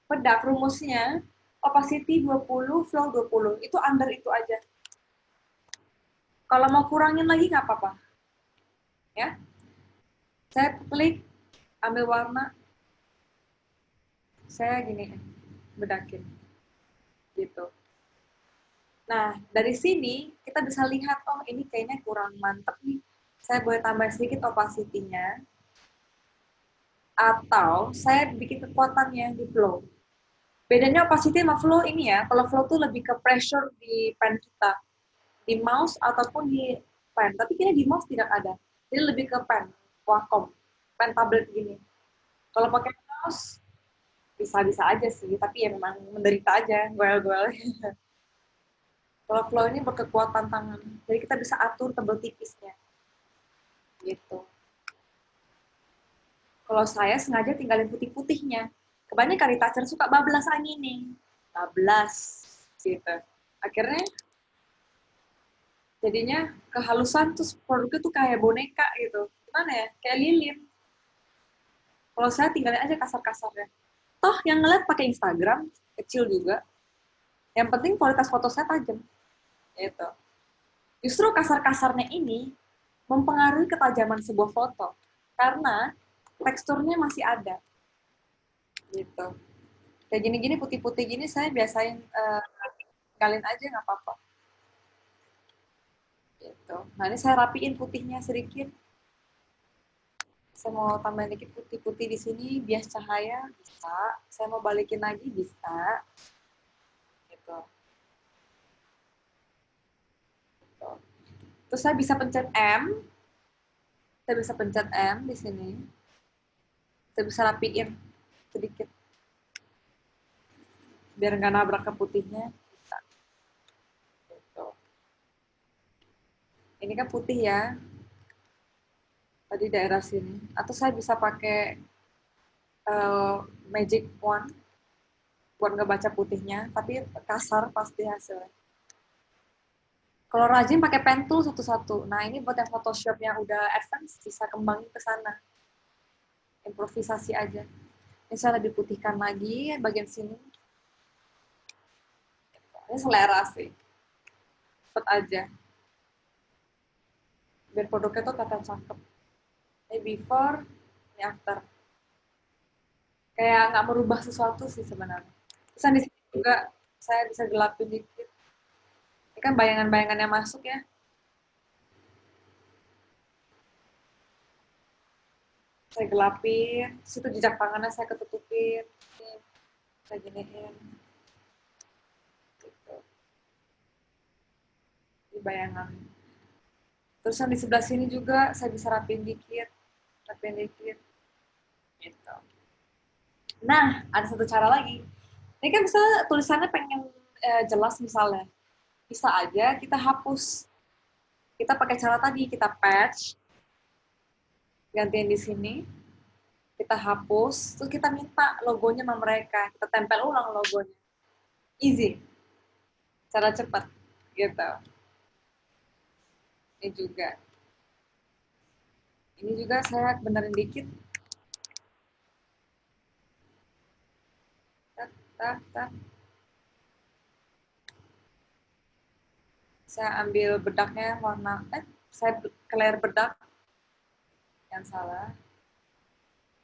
[SPEAKER 3] Bedak rumusnya, opacity 20, flow 20. Itu under itu aja. Kalau mau kurangin lagi nggak apa-apa. Ya, saya klik, ambil warna, saya gini, bedakin. Gitu. Nah, dari sini kita bisa lihat, oh ini kayaknya kurang mantep nih. Saya boleh tambah sedikit opacity-nya. Atau saya bikin kekuatannya di flow. Bedanya opacity sama flow ini ya, kalau flow tuh lebih ke pressure di pen kita. Di mouse ataupun di pen. Tapi kayaknya di mouse tidak ada. Jadi lebih ke pen, Wacom, pen tablet gini. Kalau pakai mouse, bisa-bisa aja sih, tapi ya memang menderita aja, goel-goel. Kalau flow ini berkekuatan tangan, jadi kita bisa atur tebal tipisnya. Gitu. Kalau saya sengaja tinggalin putih-putihnya. Kebanyakan retoucher suka bablas angin nih. Bablas. Gitu. Akhirnya jadinya kehalusan terus produknya tuh kayak boneka gitu. Gimana ya? Kayak lilin. Kalau saya tinggalin aja kasar-kasarnya. Toh yang ngeliat pakai Instagram, kecil juga. Yang penting kualitas foto saya tajam. Gitu. Justru kasar-kasarnya ini mempengaruhi ketajaman sebuah foto. Karena teksturnya masih ada. Gitu. Kayak gini-gini putih-putih gini saya biasain tinggalin aja nggak apa-apa. Gitu. Nah ini saya rapiin putihnya sedikit. Saya mau tambahin dikit putih-putih di sini, bias cahaya, bisa. Saya mau balikin lagi, bisa. Gitu. Gitu. Terus saya bisa pencet M. Saya bisa pencet M di sini. Saya bisa rapiin sedikit. Biar nggak nabrak ke putihnya. Bisa. Gitu. Ini kan putih ya. Tadi daerah sini. Atau saya bisa pakai magic wand buat ngebaca putihnya, tapi kasar pasti hasilnya. Kalau rajin pakai pen tool satu-satu. Nah, ini buat yang Photoshop yang udah advance bisa kembangin ke sana. Improvisasi aja. Ini saya lebih putihkan lagi bagian sini. Ini selera sih. Cepet aja. Biar produknya tuh kelihatan cakep. Ini before, ini after. Kayak nggak merubah sesuatu sih sebenarnya. Terus di sini juga saya bisa gelapin dikit. Ini kan bayangan-bayangan yang masuk ya. Saya gelapin, situ jejak tangannya saya ketutupin. Saya giniin. Gitu. Di bayangan. Terus yang di sebelah sini juga saya bisa rapin dikit. Gitu. Nah, ada satu cara lagi. Ini kan bisa tulisannya pengen jelas misalnya. Bisa aja kita hapus. Kita pakai cara tadi, kita patch, gantiin di sini, kita hapus, terus kita minta logonya sama mereka. Kita tempel ulang logonya. Easy. Cara cepat. Gitu. Ini juga. Ini juga saya benerin dikit. Tak. Saya ambil bedaknya warna, saya ke layar bedak, yang salah,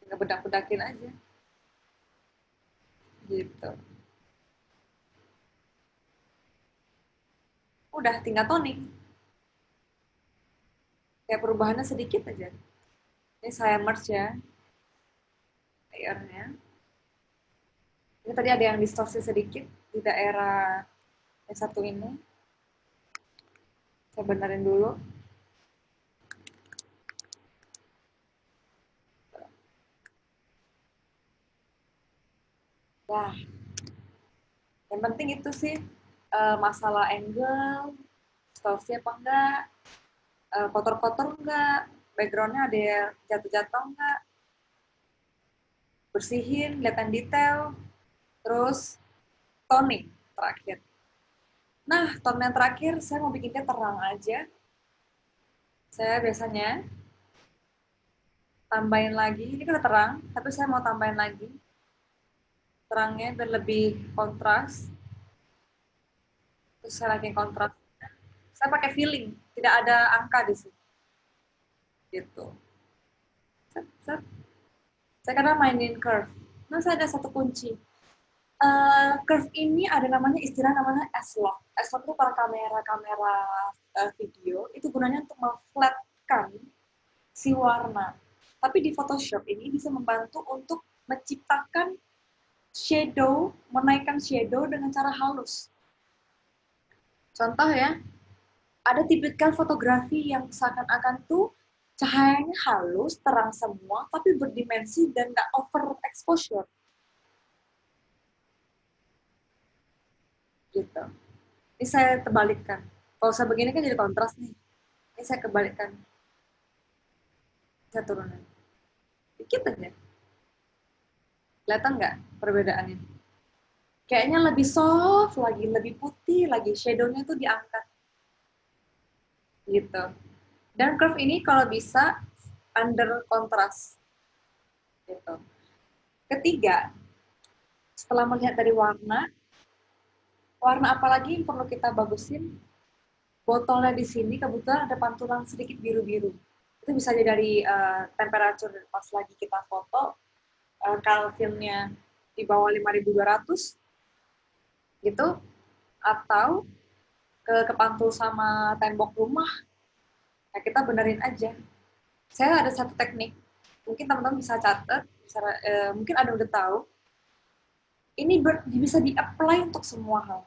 [SPEAKER 3] tinggal bedak-bedakin aja, gitu. Udah, tinggal toning. Kayak perubahannya sedikit aja. Ini saya merge ya, layernya. Ini tadi ada yang distorsi sedikit di daerah yang satu ini. Saya benerin dulu. Nah, yang penting itu sih masalah angle, distorsi apa enggak, kotor-kotor enggak, backgroundnya ada yang jatuh-jatuh enggak, bersihin, kelihatan detail, terus toning terakhir. Nah, tone yang terakhir saya mau bikinnya terang aja. Saya biasanya tambahin lagi, ini kan udah terang, tapi saya mau tambahin lagi terangnya biar lebih kontras. Terus saya lagi kontras. Saya pakai feeling, tidak ada angka di sini. Gitu. Set, set. Saya kadang mainin curve. Nah, saya ada satu kunci. Curve ini ada namanya istilah namanya S-Log. S-Log itu para kamera-kamera video, itu gunanya untuk memflatkan si warna. Tapi di Photoshop ini bisa membantu untuk menciptakan shadow, menaikkan shadow dengan cara halus. Contoh ya, ada tipikal fotografi yang seakan-akan tuh cahayanya halus, terang semua, tapi berdimensi dan nggak over exposure. Gitu. Ini saya terbalikkan. Kalau saya begini kan jadi kontras nih. Ini saya kebalikkan. Saya turunin. Dikit aja. Kelihatan nggak perbedaannya? Kayaknya lebih soft lagi, lebih putih lagi. Shadow-nya tuh diangkat. Gitu. Dan curve ini kalau bisa under kontras. Gitu. Ketiga, setelah melihat dari warna apa lagi yang perlu kita bagusin? Botolnya di sini kebetulan ada pantulan sedikit biru-biru. Itu bisa jadi dari temperatur pas lagi kita foto, Kelvinnya di bawah 5200 gitu, atau kepantul sama tembok rumah. Nah, kita benerin aja. Saya ada satu teknik, mungkin teman-teman bisa catat, mungkin ada yang udah tahu. Ini bisa di-apply untuk semua hal.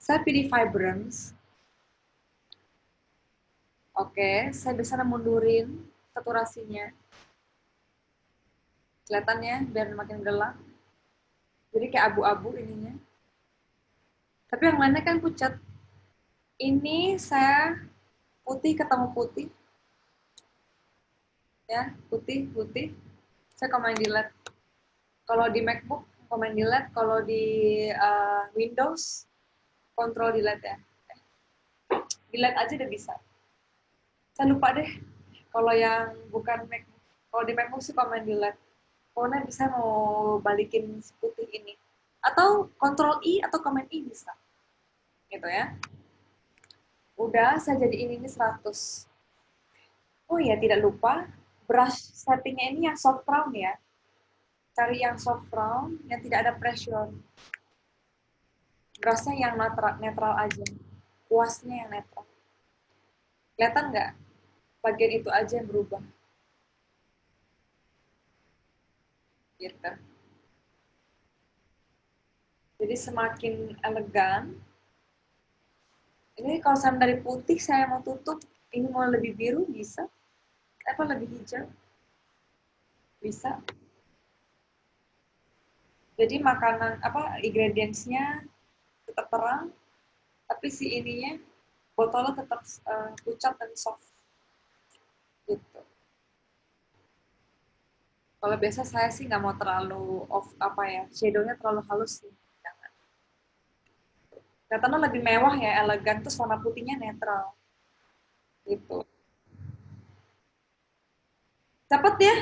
[SPEAKER 3] Saya pilih vibrance. Oke, saya bisa mundurin saturasinya. Kelihatannya biar makin gelap. Jadi kayak abu-abu ininya. Tapi yang lainnya kan pucat. Ini saya putih ketemu putih. Ya, putih. Saya command delete. Kalau di MacBook, command delete. Kalau di Windows, control delete ya. Delete aja udah bisa. Saya lupa deh. Kalau yang bukan MacBook. Kalau di MacBook sih command delete. Pokoknya bisa mau balikin putih ini. Atau Ctrl I atau Command I bisa. Gitu ya. Udah, saya jadiin ini 100. Oh iya, tidak lupa. Brush settingnya ini yang soft brown ya. Cari yang soft brown, yang tidak ada pressure. Brushnya yang netral aja. Kuasnya yang netral. Kelihatan nggak? Bagian itu aja yang berubah. Gitu. Jadi semakin elegan. Ini kalau saya dari putih saya mau tutup, ini mau lebih biru bisa. Apa lebih hijau? Bisa. Jadi makanan ingredientsnya tetap terang, tapi si ininya botolnya tetap pucat dan soft. Gitu. Kalau biasa saya sih nggak mau terlalu shadownya terlalu halus sih. Katanya lebih mewah ya, elegan, terus warna putihnya netral. Gitu. Cepet ya,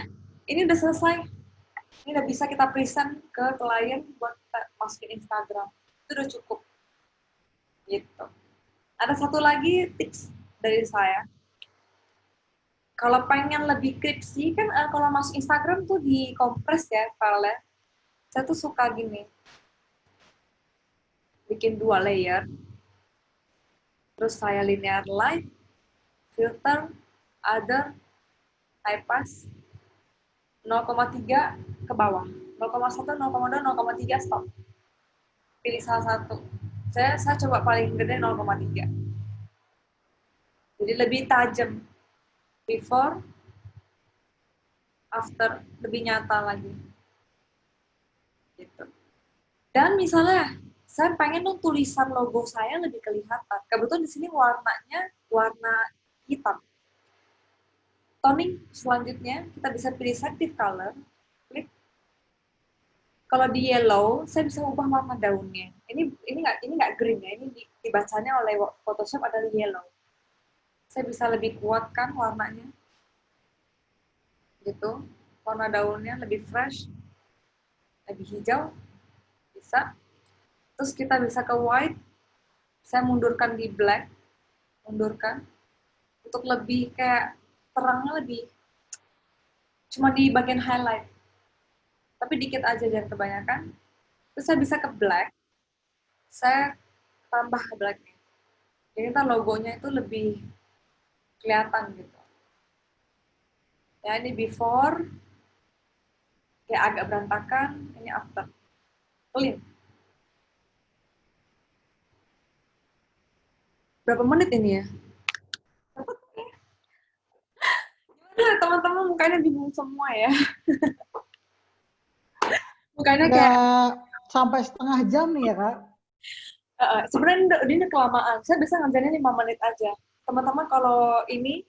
[SPEAKER 3] ini udah selesai. Ini udah bisa kita present ke klien buat kita masukin Instagram. Itu udah cukup. Gitu. Ada satu lagi tips dari saya. Kalau pengen lebih crispy kan kalau masuk Instagram tuh di kompres ya filenya. Saya tuh suka gini, bikin 2 layer, terus saya linear light, filter, other, high pass, 0,3 ke bawah, 0,1, 0,2, 0,3 stop. Pilih salah satu. Saya coba paling gede 0,3. Jadi lebih tajam. Before, after, lebih nyata lagi. Gitu. Dan misalnya saya pengen dong tulisan logo saya lebih kelihatan. Kebetulan di sini warnanya warna hitam. Toning selanjutnya kita bisa pilih selective color. Klik. Kalau di yellow, saya bisa ubah warna daunnya. Ini nggak green ya. Ini dibacanya oleh Photoshop adalah yellow. Saya bisa lebih kuatkan warnanya. Gitu. Warna daunnya lebih fresh, lebih hijau. Bisa. Terus kita bisa ke white. Saya mundurkan di black. Mundurkan. Untuk lebih kayak terangnya lebih cuma di bagian highlight. Tapi dikit aja, jangan kebanyakan. Terus saya bisa ke black. Saya tambah ke blacknya. Jadi ntar logonya itu lebih kelihatan gitu. Ya ini before, kayak agak berantakan, ini after. Clean. Berapa menit ini ya? Gimana teman-teman mukanya bingung semua ya? Mukanya kayak
[SPEAKER 1] Udah sampai setengah jam nih ya, Kak.
[SPEAKER 3] sebenarnya ini kelamaan. Saya bisa ngerjainnya 5 menit aja. Teman-teman kalau ini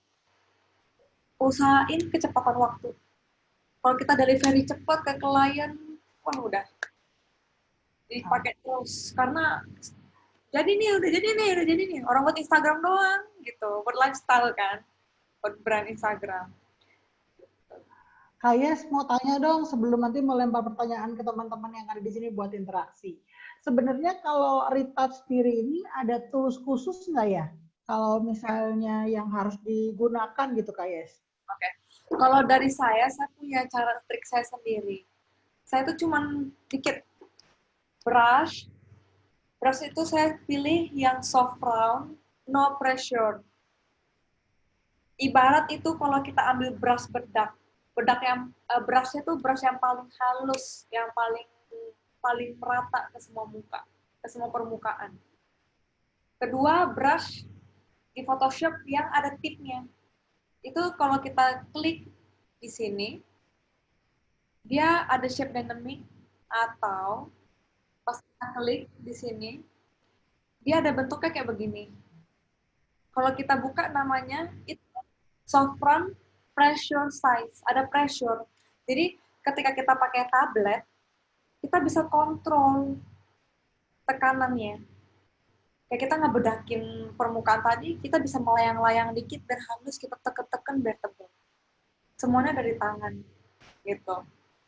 [SPEAKER 3] usahain kecepatan waktu. Kalau kita delivery cepat ke klien, wah udah dipakai terus. Karena jadi nih, udah jadi nih. Orang buat Instagram doang gitu, buat lifestyle kan, buat brand Instagram.
[SPEAKER 1] Kak Yes, mau tanya dong sebelum nanti melempar pertanyaan ke teman-teman yang ada di sini buat interaksi. Sebenarnya kalau retouch diri ini ada tools khusus nggak ya? Kalau misalnya yang harus digunakan gitu Kak Yes.
[SPEAKER 3] Oke. Kalau dari saya punya cara trik saya sendiri. Saya tuh cuman dikit brush. Brush itu saya pilih yang soft round, no pressure. Ibarat itu kalau kita ambil brush bedak, brushnya tuh brush yang paling halus, yang paling merata ke semua muka, ke semua permukaan. Kedua, brush di Photoshop yang ada tipnya. Itu kalau kita klik di sini, dia ada shape dynamic, atau pas kita klik di sini, dia ada bentuknya kayak begini. Kalau kita buka namanya, itu soft front pressure size, ada pressure. Jadi ketika kita pakai tablet, kita bisa kontrol tekanannya. Kayak kita ngebedakin permukaan tadi, kita bisa melayang-layang dikit biar halus, kita teken-teken biar tebal. Semuanya dari tangan, gitu.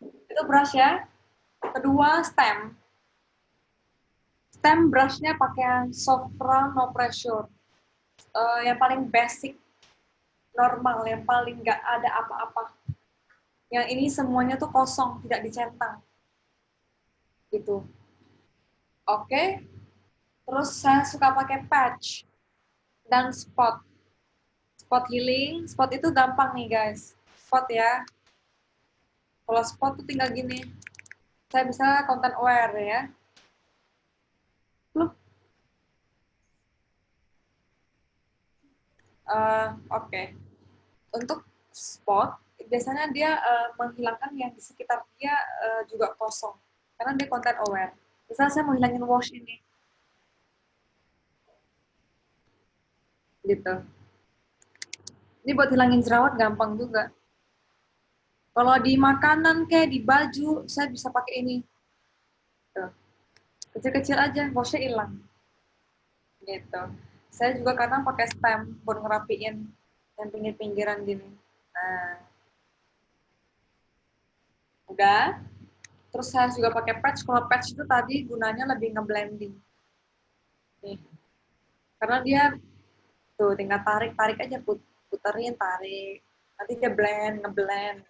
[SPEAKER 3] Itu brush ya. Kedua, stem. Stem brushnya pakai yang soft round, no pressure. Yang paling basic, normal, yang paling nggak ada apa-apa. Yang ini semuanya tuh kosong, tidak dicentang. Gitu. Oke. Terus saya suka pakai patch dan spot. Spot healing, spot itu gampang nih guys. Spot ya. Kalau spot tuh tinggal gini. Saya bisa content aware ya. Loh. Oke. Untuk spot, biasanya dia menghilangkan yang di sekitar dia juga kosong. Karena dia content aware. Misalnya saya mau hilangin wash ini. Gitu. Ini buat hilangin jerawat gampang juga. Kalau di makanan kayak di baju, saya bisa pakai ini. Tuh. Kecil-kecil aja, washnya hilang. Gitu. Saya juga kadang pakai stem buat ngerapiin yang pinggir-pinggiran gini. Nah, udah. Terus saya juga pakai patch. Kalau patch itu tadi gunanya lebih ngeblending. Nih. Karena dia tuh tinggal tarik aja, puterin, tarik. Nanti dia ngeblend.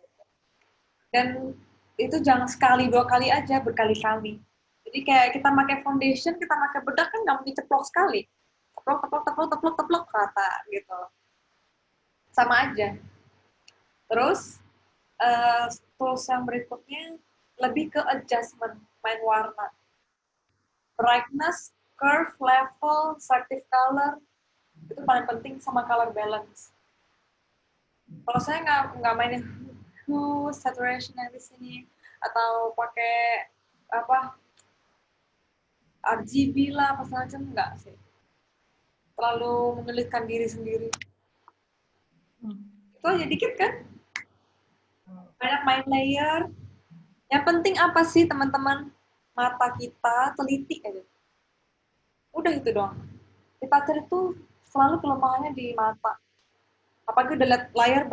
[SPEAKER 3] Dan itu jangan sekali 2 kali aja, berkali-kali. Jadi kayak kita pakai foundation, kita pakai bedak kan nggak mungkin ceplok sekali. Teplok rata gitu. Sama aja. Terus tools yang berikutnya lebih ke adjustment, main warna. Brightness, curve, level, selective color, itu paling penting sama color balance. Kalau saya nggak mainin hue, saturation yang di sini, atau pakai apa RGB lah, apa macam enggak sih. Terlalu menyulitkan diri sendiri. Itu aja dikit kan? Banyak main layer. Yang penting apa sih teman-teman? Mata kita teliti aja. Udah itu doang. Retoucher itu selalu kelemahannya di mata. Apalagi udah lihat layar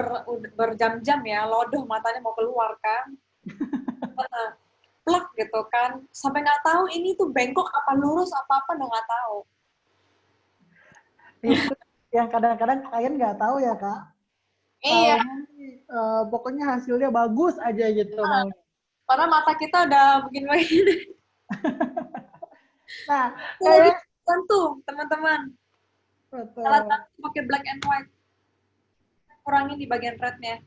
[SPEAKER 3] berjam-jam ya, lodoh matanya mau keluar kan. Plek gitu kan. Sampai nggak tahu ini tuh bengkok apa lurus apa-apa udah nggak tahu.
[SPEAKER 1] Itu yang kadang-kadang klien nggak tahu ya Kak.
[SPEAKER 3] Iya.
[SPEAKER 1] Pokoknya hasilnya bagus aja gitu maunya.
[SPEAKER 3] Karena mata kita udah begini-begini.
[SPEAKER 1] Nah,
[SPEAKER 3] Kayak tuh teman-teman.
[SPEAKER 1] betul.
[SPEAKER 3] Alat pakai black and white. Kurangin di bagian rednya.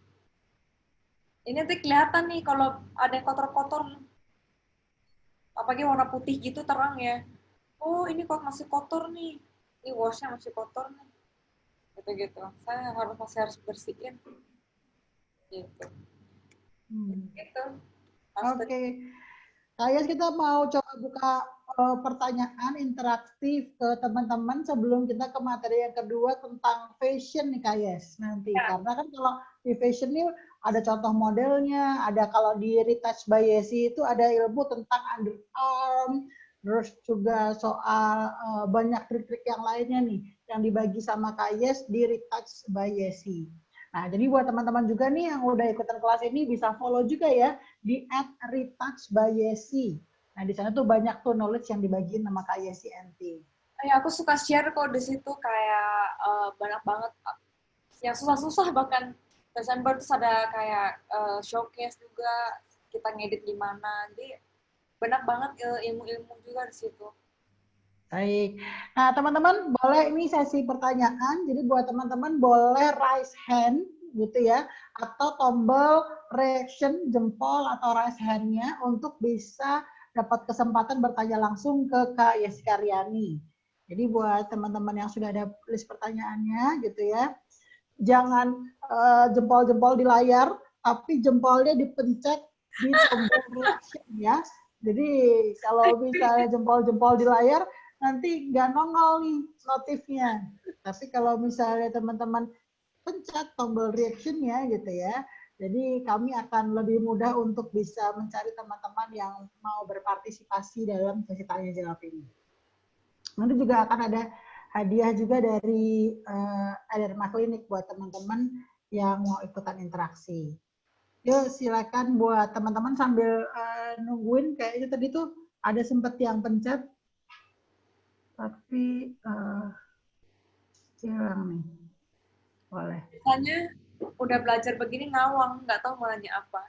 [SPEAKER 3] Ini nanti kelihatan nih kalau ada yang kotor-kotor. Apalagi warna putih gitu terang ya. Oh ini kok masih kotor nih. Ini washnya masih kotor nih. Gitu-gitu. Saya masih harus bersihin. Gitu. Gitu.
[SPEAKER 1] Oke. Kayaknya kita mau coba buka pertanyaan interaktif ke teman-teman sebelum kita ke materi yang kedua tentang fashion nih Kak Yes nanti.
[SPEAKER 3] Ya.
[SPEAKER 1] Karena kan kalau di fashion ini ada contoh modelnya, ada kalau di Retouch by Yesi itu ada ilmu tentang underarm, terus juga soal banyak trik-trik yang lainnya nih yang dibagi sama Kak Yes di Retouch by Yesi. Nah, jadi buat teman-teman juga nih yang udah ikutan kelas ini bisa follow juga ya di @retouchbyesi. Nah, di sana tuh banyak tuh knowledge yang dibagiin sama Kak Yesi NT.
[SPEAKER 3] Ya, aku suka share kok di situ kayak banyak banget yang susah-susah bahkan Desember terus ada kayak showcase juga kita ngedit gimana. Jadi banyak banget ilmu-ilmu juga di situ.
[SPEAKER 1] Baik. Nah, teman-teman boleh ini sesi pertanyaan. Jadi buat teman-teman boleh raise hand gitu ya atau tombol reaction jempol atau raise hand-nya untuk bisa dapat kesempatan bertanya langsung ke Kak Yesi Karyani. Jadi buat teman-teman yang sudah ada list pertanyaannya gitu ya, jangan jempol-jempol di layar, tapi jempolnya dipencet di tombol reaction ya. Jadi kalau misalnya jempol-jempol di layar, nanti nggak nongol nih notifnya. Tapi kalau misalnya teman-teman pencet tombol reaction-nya gitu ya, jadi kami akan lebih mudah untuk bisa mencari teman-teman yang mau berpartisipasi dalam sesi tanya jawab ini. Nanti juga akan ada hadiah juga dari Ederma Klinik buat teman-teman yang mau ikutan interaksi. Yuk silakan buat teman-teman sambil nungguin, kayaknya tadi tuh ada sempat yang pencet tapi hilang nih. Boleh.
[SPEAKER 3] Biasanya udah belajar begini ngawang, nggak tahu mau nanya apa.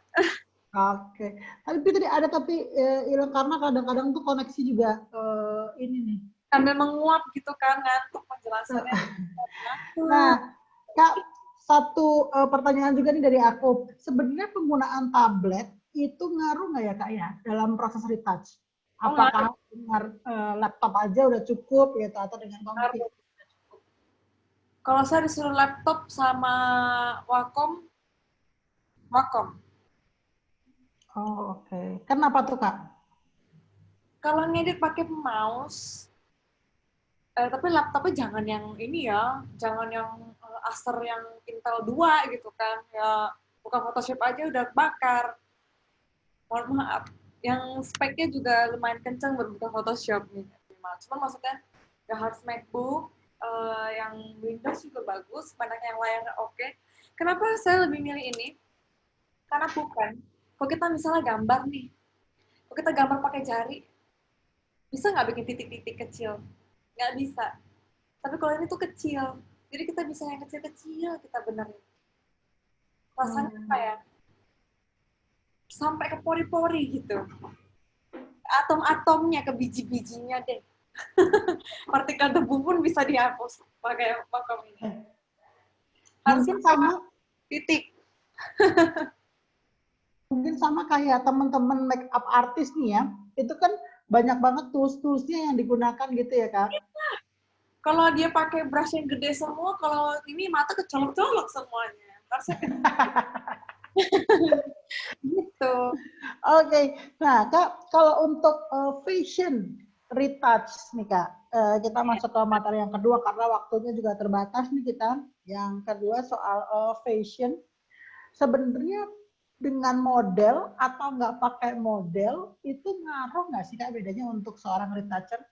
[SPEAKER 1] Oke. Tapi tadi ada tapi hilang karena kadang-kadang tuh koneksi juga ini nih.
[SPEAKER 3] Sambil menguap gitu kan, ngantuk penjelasannya.
[SPEAKER 1] Nah, Kak, satu pertanyaan juga nih dari aku. Sebenarnya penggunaan tablet itu ngaruh nggak ya Kak ya dalam proses retouch? Apakah dengan laptop aja udah cukup gitu atau dengan komputer?
[SPEAKER 3] Kalau saya disuruh laptop sama Wacom.
[SPEAKER 1] Oh, oke. Kenapa tuh Kak?
[SPEAKER 3] Kalau ngedit pakai mouse, tapi laptopnya jangan yang ini ya, jangan yang Acer yang Intel 2 gitu kan. Ya, bukan Photoshop aja udah bakar. Mohon maaf. Yang speknya juga lumayan kenceng bukan Photoshop nih. Cuma maksudnya ya harus MacBook, yang Windows juga bagus, banyak yang layarnya oke. Kenapa saya lebih milih ini? Karena bukan. Kalau kita misalnya gambar nih, kalau kita gambar pakai jari, bisa nggak bikin titik-titik kecil? Nggak bisa. Tapi kalau ini tuh kecil, jadi kita bisa yang kecil-kecil kita benerin. Rasanya kayak sampai ke pori-pori gitu. Atom-atomnya, ke biji-bijinya deh. Partikel debu pun bisa dihapus pakai vakum ini. Harus
[SPEAKER 1] Mungkin sama
[SPEAKER 3] titik.
[SPEAKER 1] mungkin sama kayak teman-teman make up artis nih ya. Itu kan banyak banget tools-toolsnya yang digunakan gitu ya, Kak.
[SPEAKER 3] Kalau dia pakai brush yang gede semua, kalau ini mata kecolok-colok semuanya. Harusnya gitu.
[SPEAKER 1] Oke, nah Kak, kalau untuk fashion retouch nih Kak, kita masuk ke materi yang kedua karena waktunya juga terbatas nih kita. Yang kedua soal fashion, sebenarnya dengan model atau nggak pakai model itu ngaruh nggak sih Kak bedanya untuk seorang retoucher?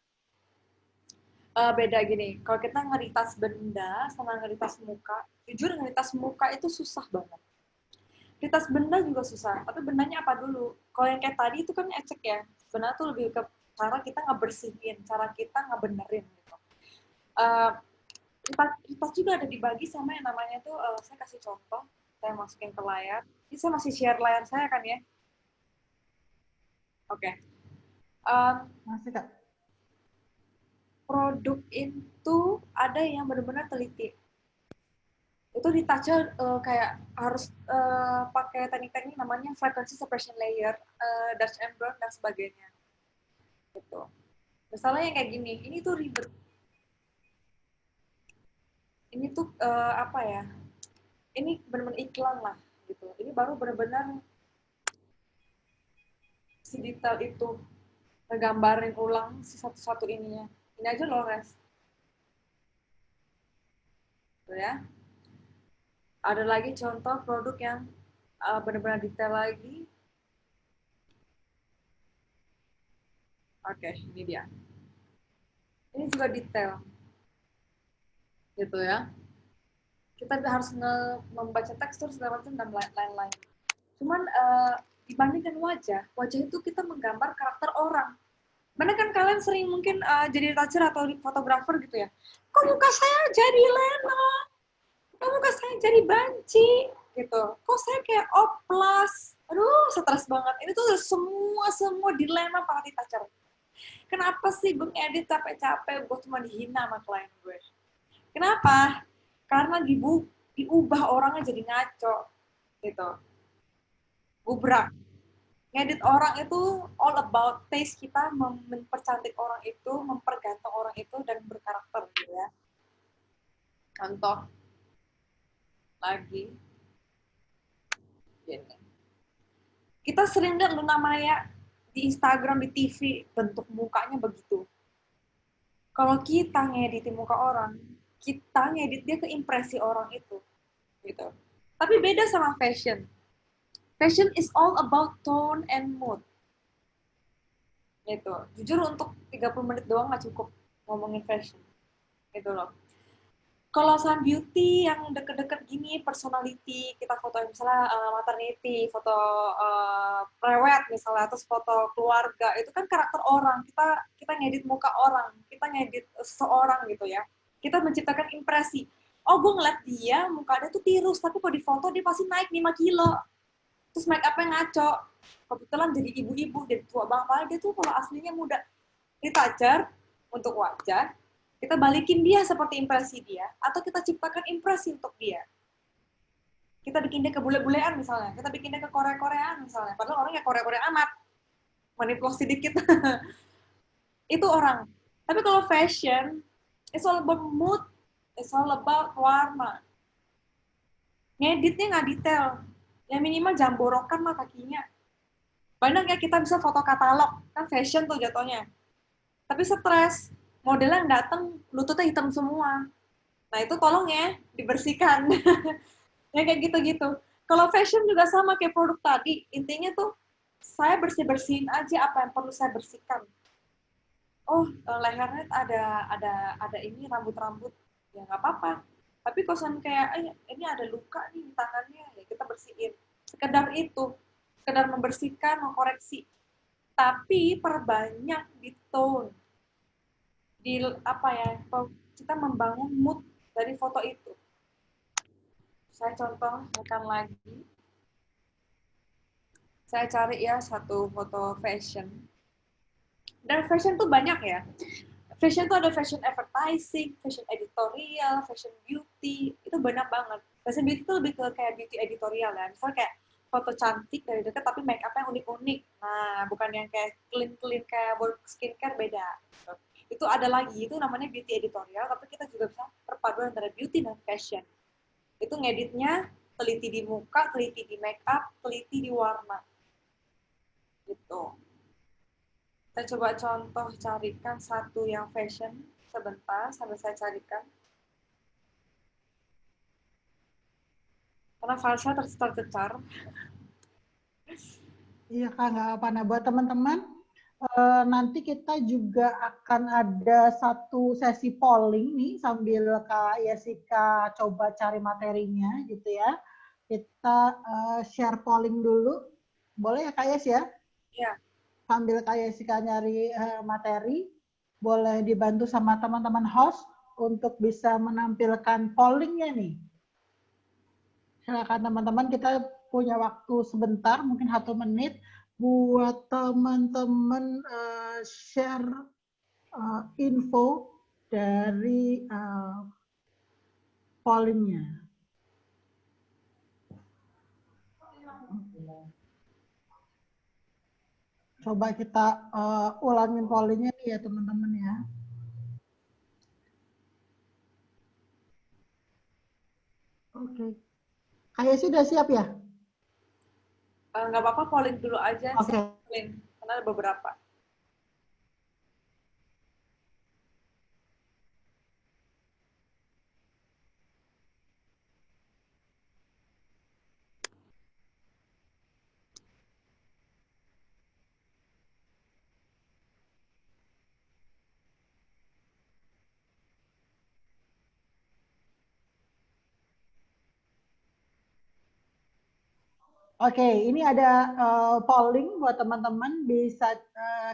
[SPEAKER 3] Beda gini, kalau kita ngeritas benda sama ngeritas muka, jujur ngeritas muka itu susah banget. Ritas benda juga susah, tapi bendanya apa dulu? Kalau yang kayak tadi itu kan ecek ya, sebenarnya tuh lebih ke cara kita ngebersihin, cara kita ngebenerin gitu. Ritas juga ada dibagi sama yang namanya tuh, saya kasih contoh, saya masukin ke layar. Ini saya masih share layar saya kan ya? Oke.
[SPEAKER 1] Masih Kak?
[SPEAKER 3] Produk itu ada yang benar-benar teliti. Itu ditouch kayak harus pakai teknik-teknik namanya frequency separation layer, Dutch and Brown dan sebagainya. Gitu. Misalnya yang kayak gini, ini tuh ribet. Ini tuh apa ya? Ini benar-benar iklan lah gitu. Ini baru benar-benar si detail itu ngegambarin ulang si satu-satu ininya. Ini aja loh, Res. Tuh ya. Ada lagi contoh produk yang benar-benar detail lagi. Oke, ini dia. Ini juga detail. Gitu ya. Kita harus membaca tekstur segala macam dan lain-lain. Cuman dibandingkan wajah itu kita menggambar karakter orang. Mana kan kalian sering mungkin jadi retoucher atau fotografer gitu ya. Kok muka saya jadi Lena? Kok muka saya jadi banci? Gitu. Kok saya kayak oplas? Aduh, stres banget. Ini tuh semua dilema para retoucher. Kenapa sih gue ngedit capek-capek, gue cuma dihina sama klien gue. Kenapa? Karena diubah orangnya jadi ngaco. Gitu. Gubrak. Ngedit orang itu all about taste kita, mempercantik orang itu, memperganteng orang itu, dan berkarakter gitu ya. Contoh lagi, gini. Kita sering lihat Luna Maya di Instagram, di TV, bentuk mukanya begitu. Kalau kita ngeditin muka orang, kita ngedit dia ke impresi orang itu. Gitu. Tapi beda sama fashion. Fashion is all about tone and mood. Gitu. Jujur untuk 30 menit doang nggak cukup ngomongin fashion. Gitu loh. Kalau sama beauty yang deket-deket gini, personality, kita foto misalnya maternity, foto prewed misalnya, terus foto keluarga, itu kan karakter orang. Kita ngedit muka orang, kita ngedit seseorang gitu ya. Kita menciptakan impresi. Oh, gue ngeliat dia, muka dia tuh tirus, tapi kalau di foto dia pasti naik 5 kilo. Terus make up-nya ngaco. Kebetulan jadi ibu-ibu, jadi tua banget. Padahal dia tuh kalau aslinya muda. Retoucher untuk wajah, kita balikin dia seperti impresi dia, atau kita ciptakan impresi untuk dia. Kita bikin dia ke bule-bulean misalnya, kita bikin dia ke Korea-Koreaan misalnya, padahal orangnya Korea-Korea amat, manipulasi dikit. Itu orang. Tapi kalau fashion, it's all about mood, it's all about warna. Ngeditnya nggak detail, ya minimal jamborokan lah kakinya. Banyak ya kita bisa foto katalog, kan fashion tuh jatuhnya. Tapi stres, modelnya datang, lututnya hitam semua. Nah itu tolong ya, dibersihkan. Ya kayak gitu-gitu. Kalau fashion juga sama kayak produk tadi, intinya tuh saya bersih-bersihin aja apa yang perlu saya bersihkan. Oh, lehernya ada ini rambut-rambut, ya nggak apa-apa. Tapi kosan kayak, ini ada luka nih di tangannya, ya kita bersihin. Sekedar itu, sekedar membersihkan, mengkoreksi. Tapi perbanyak di tone, di apa ya, kita membangun mood dari foto itu. Saya contohkan lagi. Saya cari ya satu foto fashion. Dan fashion tuh banyak ya. Fashion tuh ada fashion advertising, fashion editorial, fashion beauty. Itu banyak banget. Fashion beauty itu lebih ke kayak beauty editorial ya. Misalnya kayak foto cantik dari dekat tapi make up yang unik-unik. Nah, bukan yang kayak clean-clean kayak skincare, beda. Itu ada lagi, itu namanya beauty editorial, tapi kita juga bisa perpaduan antara beauty dan fashion. Itu ngeditnya teliti di muka, teliti di make up, teliti di warna. Gitu. Kita coba contoh carikan satu yang fashion sebentar sambil saya carikan. Karena file saya tercecar.
[SPEAKER 1] Iya Kak, nggak apa. Nah buat teman-teman, nanti kita juga akan ada satu sesi polling nih sambil Kak Yesika coba cari materinya gitu ya. Kita share polling dulu. Boleh ya Kak Yes ya?
[SPEAKER 3] Iya.
[SPEAKER 1] Sambil Kak Yesika nyari materi, boleh dibantu sama teman-teman host untuk bisa menampilkan pollingnya nih. Silakan teman-teman, kita punya waktu sebentar, mungkin 1 menit, buat teman-teman share info dari pollingnya. Coba kita ulangin pollingnya nih ya teman-teman ya. Oke. Kayak sih udah siap ya?
[SPEAKER 3] Nggak apa-apa, polling dulu aja.
[SPEAKER 1] Oke.
[SPEAKER 3] Karena ada beberapa.
[SPEAKER 1] Oke, ini ada polling buat teman-teman. Bisa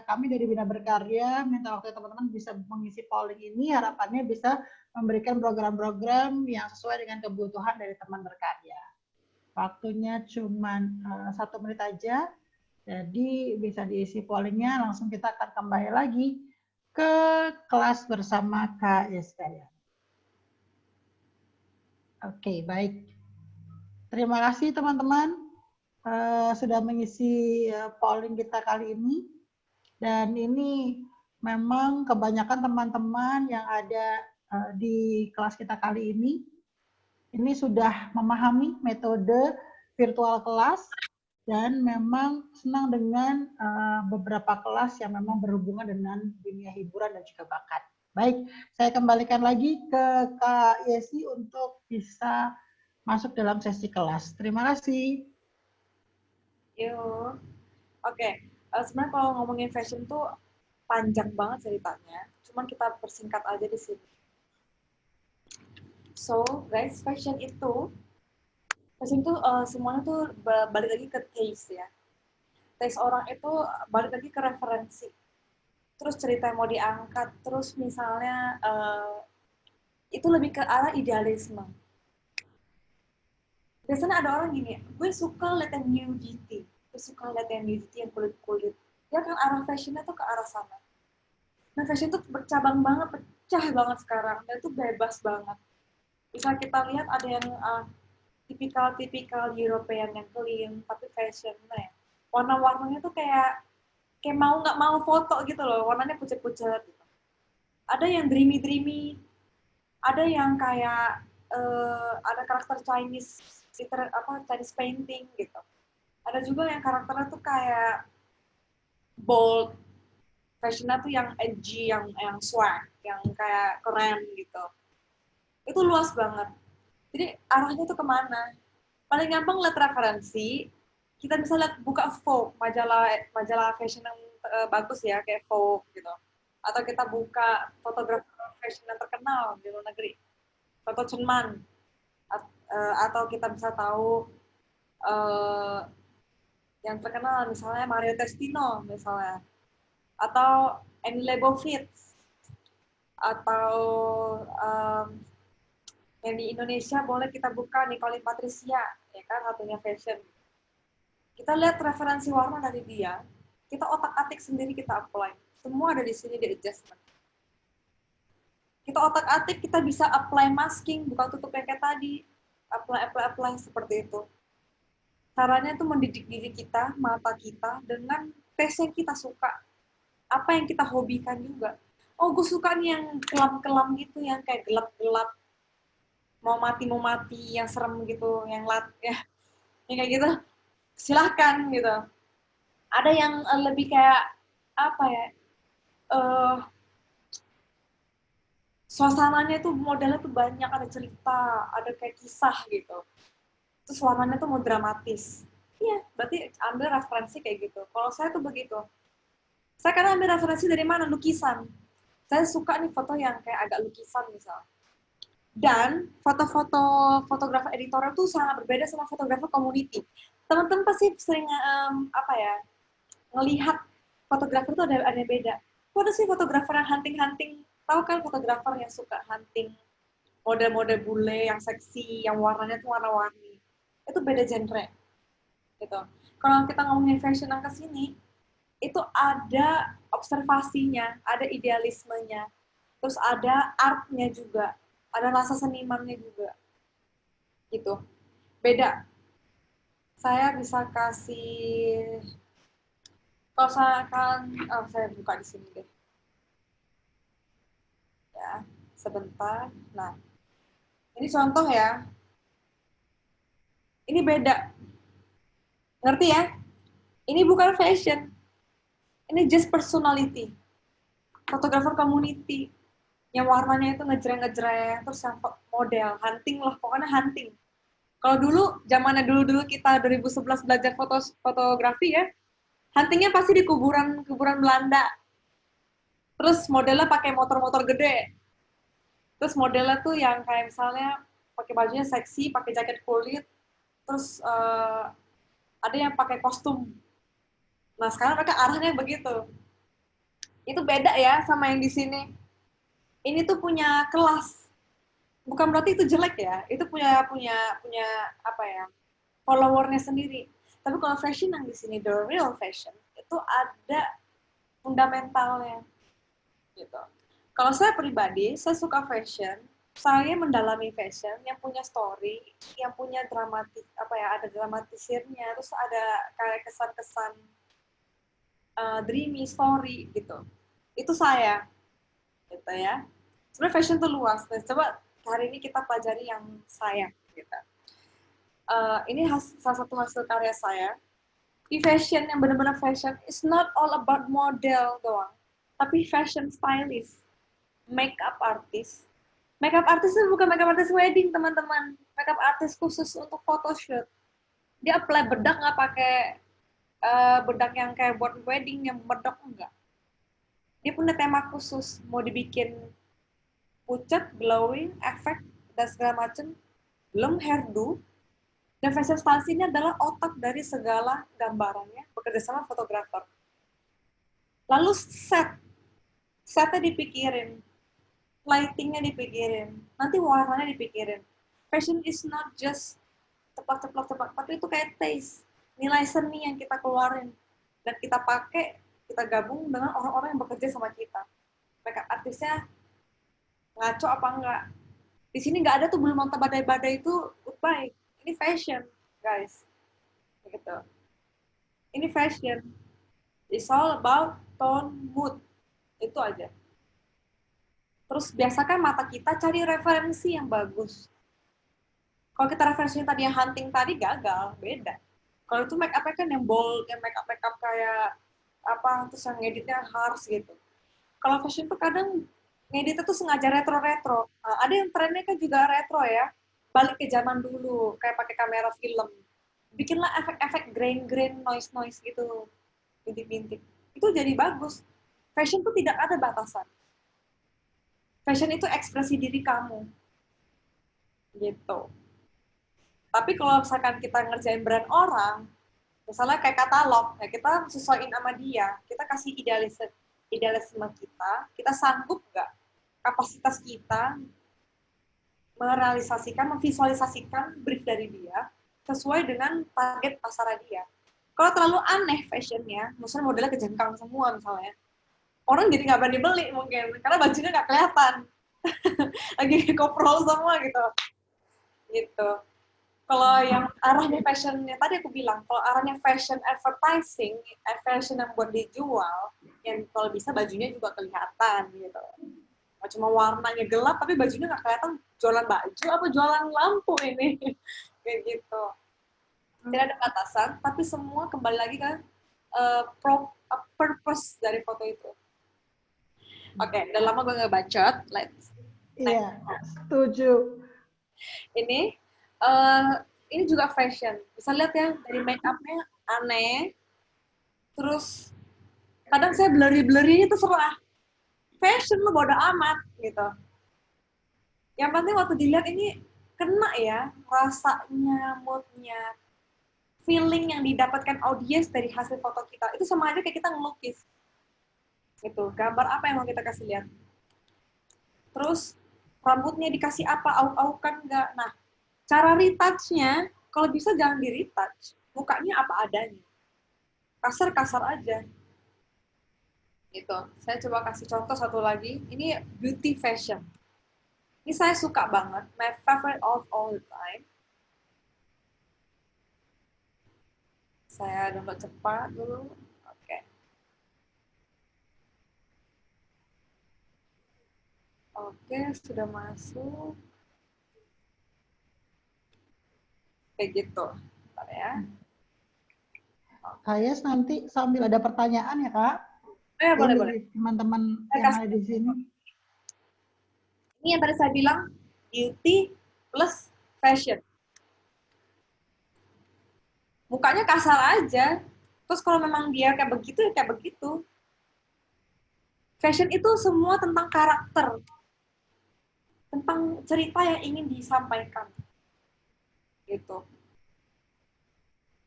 [SPEAKER 1] kami dari Bina Berkarya minta waktu teman-teman bisa mengisi polling ini. Harapannya bisa memberikan program-program yang sesuai dengan kebutuhan dari teman berkarya. Waktunya cuma 1 menit aja. Jadi bisa diisi pollingnya. Langsung kita akan kembali lagi ke kelas bersama Kak Yeska. Oke, baik. Terima kasih teman-teman. Sudah mengisi polling kita kali ini. Dan ini memang kebanyakan teman-teman yang ada di kelas kita kali ini sudah memahami metode virtual kelas dan memang senang dengan beberapa kelas yang memang berhubungan dengan dunia hiburan dan juga bakat. Baik, saya kembalikan lagi ke Kak Yesi untuk bisa masuk dalam sesi kelas. Terima kasih.
[SPEAKER 3] Yuk. Oke. Sebenarnya kalau ngomongin fashion tuh panjang banget ceritanya. Cuman kita persingkat aja di sini. So, guys, fashion itu semuanya tuh balik lagi ke taste ya. Taste orang itu balik lagi ke referensi. Terus cerita yang mau diangkat, terus misalnya itu lebih ke arah idealisme. Biasanya ada orang gini, gue suka liat yang nudity, gue suka liat yang nudity yang kulit-kulit. Ya kan arah fashionnya tuh ke arah sana. Nah fashion tuh bercabang banget, pecah banget sekarang, dan itu bebas banget. Bisa kita lihat ada yang tipikal European yang clean, tapi fashionnya warna-warnanya tuh kayak mau nggak mau foto gitu loh, warnanya pucat-pucat. Gitu. Ada yang dreamy, ada yang kayak ada karakter Chinese Chinese painting gitu. Ada juga yang karakternya tuh kayak bold, fashionnya tuh yang edgy, yang swag, yang kayak keren gitu. Itu luas banget. Jadi arahnya tuh kemana? Paling gampang lihat referensi, kita bisa lihat buka Vogue, majalah fashion yang bagus ya, kayak Vogue gitu. Atau kita buka fotografer fashion yang terkenal di luar negeri, Toto Chen Man. Atau kita bisa tahu yang terkenal misalnya Mario Testino misalnya, atau Annie Leibovitz, atau Yang di Indonesia boleh kita buka Nicolin Patricia, ya kan, satunya fashion. Kita lihat referensi warna dari dia, kita otak-atik sendiri, kita apply. Semua ada di sini di adjustment. Kita otak-atik, kita bisa apply masking, bukan tutup yang kayak tadi. Apply seperti itu. Caranya itu mendidik diri kita, mata kita, dengan taste yang kita suka. Apa yang kita hobikan juga. Oh, gue suka nih yang kelam-kelam gitu, yang kayak gelap-gelap. Mau mati, yang serem gitu, yang kayak gitu. Silahkan gitu. Ada yang lebih kayak, apa ya, suasananya tuh modelnya tuh banyak, ada cerita, ada kayak kisah gitu. Terus warnanya tuh mau dramatis. Iya, berarti ambil referensi kayak gitu. Kalau saya tuh begitu. Saya kadang ambil referensi dari mana? Lukisan. Saya suka nih foto yang kayak agak lukisan misal. Dan foto-foto fotografer editorial tuh sangat berbeda sama fotografer community. Teman-teman pasti sering ngelihat fotografer tuh ada beda. Kok ada sih fotografer yang hunting-hunting? Tahu kan fotografer yang suka hunting model-model bule yang seksi, yang warnanya tuh warna-warni. Itu beda genre. Gitu. Kalau kita ngomongin fashion yang kesini, itu ada observasinya, ada idealismenya, terus ada artnya juga, ada rasa senimannya juga, gitu. Beda. Saya bisa kasih, kalau saya buka di sini deh, ya, sebentar. Nah, ini contoh ya. Ini beda, ngerti ya? Ini bukan fashion, ini just personality. Fotografer community, yang warnanya itu ngejreng-ngejreng, terus yang model, hunting lah, pokoknya hunting. Kalau dulu, zamannya dulu kita 2011 belajar fotografi ya, huntingnya pasti di kuburan Belanda. Terus modelnya pakai motor-motor gede. Terus modelnya tuh yang kayak misalnya pakai bajunya seksi, pakai jaket kulit, terus ada yang pakai kostum. Nah sekarang mereka arahnya begitu. Itu beda ya sama yang di sini. Ini tuh punya kelas. Bukan berarti itu jelek ya. Itu punya apa ya? Followernya sendiri. Tapi kalau fashion yang di sini the real fashion itu ada fundamentalnya gitu. Kalau saya pribadi, saya suka fashion. Saya mendalami fashion yang punya story, yang punya ada dramatisirnya, terus ada kayak kesan-kesan dreamy story gitu. Itu saya, gitu ya. Sebenarnya fashion itu luas. Nah, coba hari ini kita pelajari yang saya, gitu. Ini salah satu hasil karya saya. Di fashion yang benar-benar fashion is not all about model doang, tapi fashion stylist, makeup artist. Makeup artist itu bukan makeup artist wedding, teman-teman. Makeup artist khusus untuk photoshoot. Dia apply bedak nggak pakai bedak yang kayak buat wedding, yang bedak enggak. Dia punya tema khusus, mau dibikin pucat, glowing, efek, dan segala macam. Belum hairdo. Dan fashion stylist ini adalah otak dari segala gambarannya, bekerja sama fotografer. Lalu setnya dipikirin, lightingnya dipikirin, nanti warnanya dipikirin. Fashion is not just cepat, tapi itu kayak taste, nilai seni yang kita keluarin dan kita pakai, kita gabung dengan orang-orang yang bekerja sama kita. Makeup artisnya ngaco apa enggak? Di sini nggak ada tuh belum nonton badai-badai itu goodbye. Ini fashion, guys. Gitu. Ini fashion. It's all about tone, mood. Itu aja. Terus biasakan mata kita cari referensi yang bagus. Kalau kita referensinya tadi yang hunting tadi gagal, beda. Kalau itu make up-nya kan yang bold, yang make up kayak apa, terus yang ngeditnya harsh gitu. Kalau fashion tuh kadang ngeditnya tuh sengaja retro-retro. Nah, ada yang trennya kan juga retro ya. Balik ke zaman dulu, kayak pakai kamera film. Bikinlah efek-efek grain-grain, noise-noise gitu. Bintik-bintik. Itu jadi bagus. Fashion tuh tidak ada batasan. Fashion itu ekspresi diri kamu. Gitu. Tapi kalau misalkan kita ngerjain brand orang, misalnya kayak katalog, ya kita sesuaiin sama dia, kita kasih idealisme kita sanggup nggak, kapasitas kita memvisualisasikan brief dari dia sesuai dengan target pasar dia. Kalau terlalu aneh fashionnya, misalnya modelnya kejengkang semua misalnya, orang jadi nggak berani beli mungkin, karena bajunya nggak kelihatan. Lagi koprol semua gitu. Kalau yang arahnya fashionnya, tadi aku bilang, kalau arahnya fashion advertising, fashion yang buat dijual, yang kalau bisa bajunya juga kelihatan gitu. Nggak cuma warnanya gelap, tapi bajunya nggak kelihatan jualan baju apa jualan lampu ini. Kayak gitu. Tidak ada batasan, tapi semua kembali lagi ke purpose dari foto itu. Oke, udah lama gue nggak bacot. Let's
[SPEAKER 1] Iya, setuju.
[SPEAKER 3] ini ini juga fashion. Bisa lihat ya, dari make up-nya aneh. Terus kadang saya blurry itu serah. Fashion lu bodo amat gitu. Yang penting waktu dilihat ini kena ya rasanya, moodnya, feeling yang didapatkan audiens dari hasil foto kita. Itu sama aja kayak kita ngelukis. Gitu. Gambar apa yang mau kita kasih lihat. Terus rambutnya dikasih apa, auk-aukan enggak. Nah, cara retouch-nya, kalau bisa jangan di-retouch. Mukanya apa adanya. Kasar-kasar aja. Gitu. Saya coba kasih contoh satu lagi. Ini beauty fashion. Ini saya suka banget. My favorite of all the time. Saya download cepat dulu. Oke. Oke, sudah masuk. Kayak gitu. Bentar ya.
[SPEAKER 1] Saya nanti sambil ada pertanyaan ya Kak.
[SPEAKER 3] Boleh.
[SPEAKER 1] Teman-teman yang ada di sini.
[SPEAKER 3] Ini yang tadi saya bilang, beauty plus fashion. Mukanya kasar aja. Terus kalau memang dia kayak begitu, ya kayak begitu. Fashion itu semua tentang karakter. Tentang cerita yang ingin disampaikan. Gitu.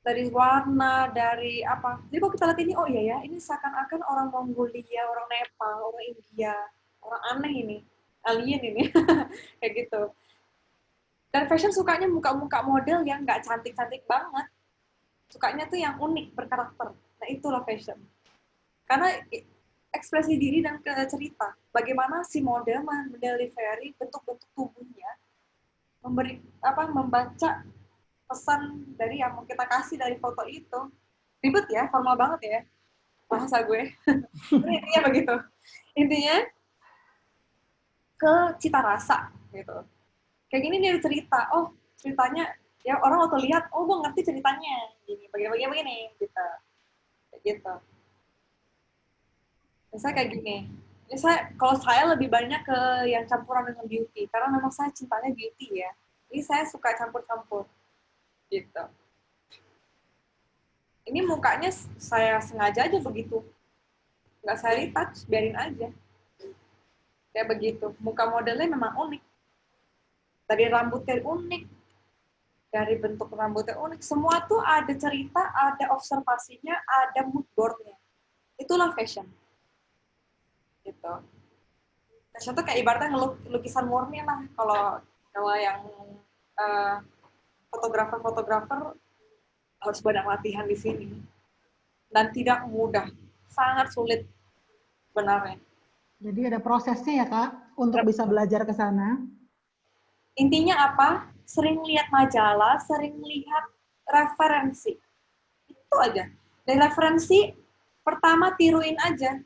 [SPEAKER 3] Dari warna, dari apa. Jadi kalau kita lihat ini, oh iya ya, ini seakan-akan orang Mongolia, orang Nepal, orang India, orang aneh ini. Alien ini. Kayak gitu. Dan fashion sukanya muka-muka model yang nggak cantik-cantik banget. Sukanya tuh yang unik, berkarakter. Nah, itulah fashion. Karena ekspresi diri dan cerita. Bagaimana si model mendelivery bentuk-bentuk tubuhnya, membaca pesan dari yang mau kita kasih dari foto itu. Ribet ya, formal banget ya bahasa gue. Intinya begitu. Intinya ke cita rasa gitu. Kayak gini dia cerita. Oh, ceritanya ya orang waktu lihat, oh gue ngerti ceritanya. Gini, begini gitu. Kayak gitu. Misalnya kayak gini. Kalau saya lebih banyak ke yang campuran dengan beauty, karena memang saya cintanya beauty ya. Jadi saya suka campur-campur, gitu. Ini mukanya saya sengaja aja begitu. Nggak saya retouch, biarin aja. Kayak begitu. Muka modelnya memang unik. Dari rambutnya unik, dari bentuk rambutnya unik. Semua tuh ada cerita, ada observasinya, ada mood board-nya. Itulah fashion. Gitu. Fashion tuh kayak ibaratnya lukisan murni lah. Kalau yang fotografer harus banyak latihan di sini. Dan tidak mudah. Sangat sulit sebenarnya.
[SPEAKER 1] Jadi ada prosesnya ya Kak, untuk bisa belajar ke sana.
[SPEAKER 3] Intinya apa? Sering lihat majalah, sering lihat referensi. Itu aja. Dari referensi, pertama tiruin aja.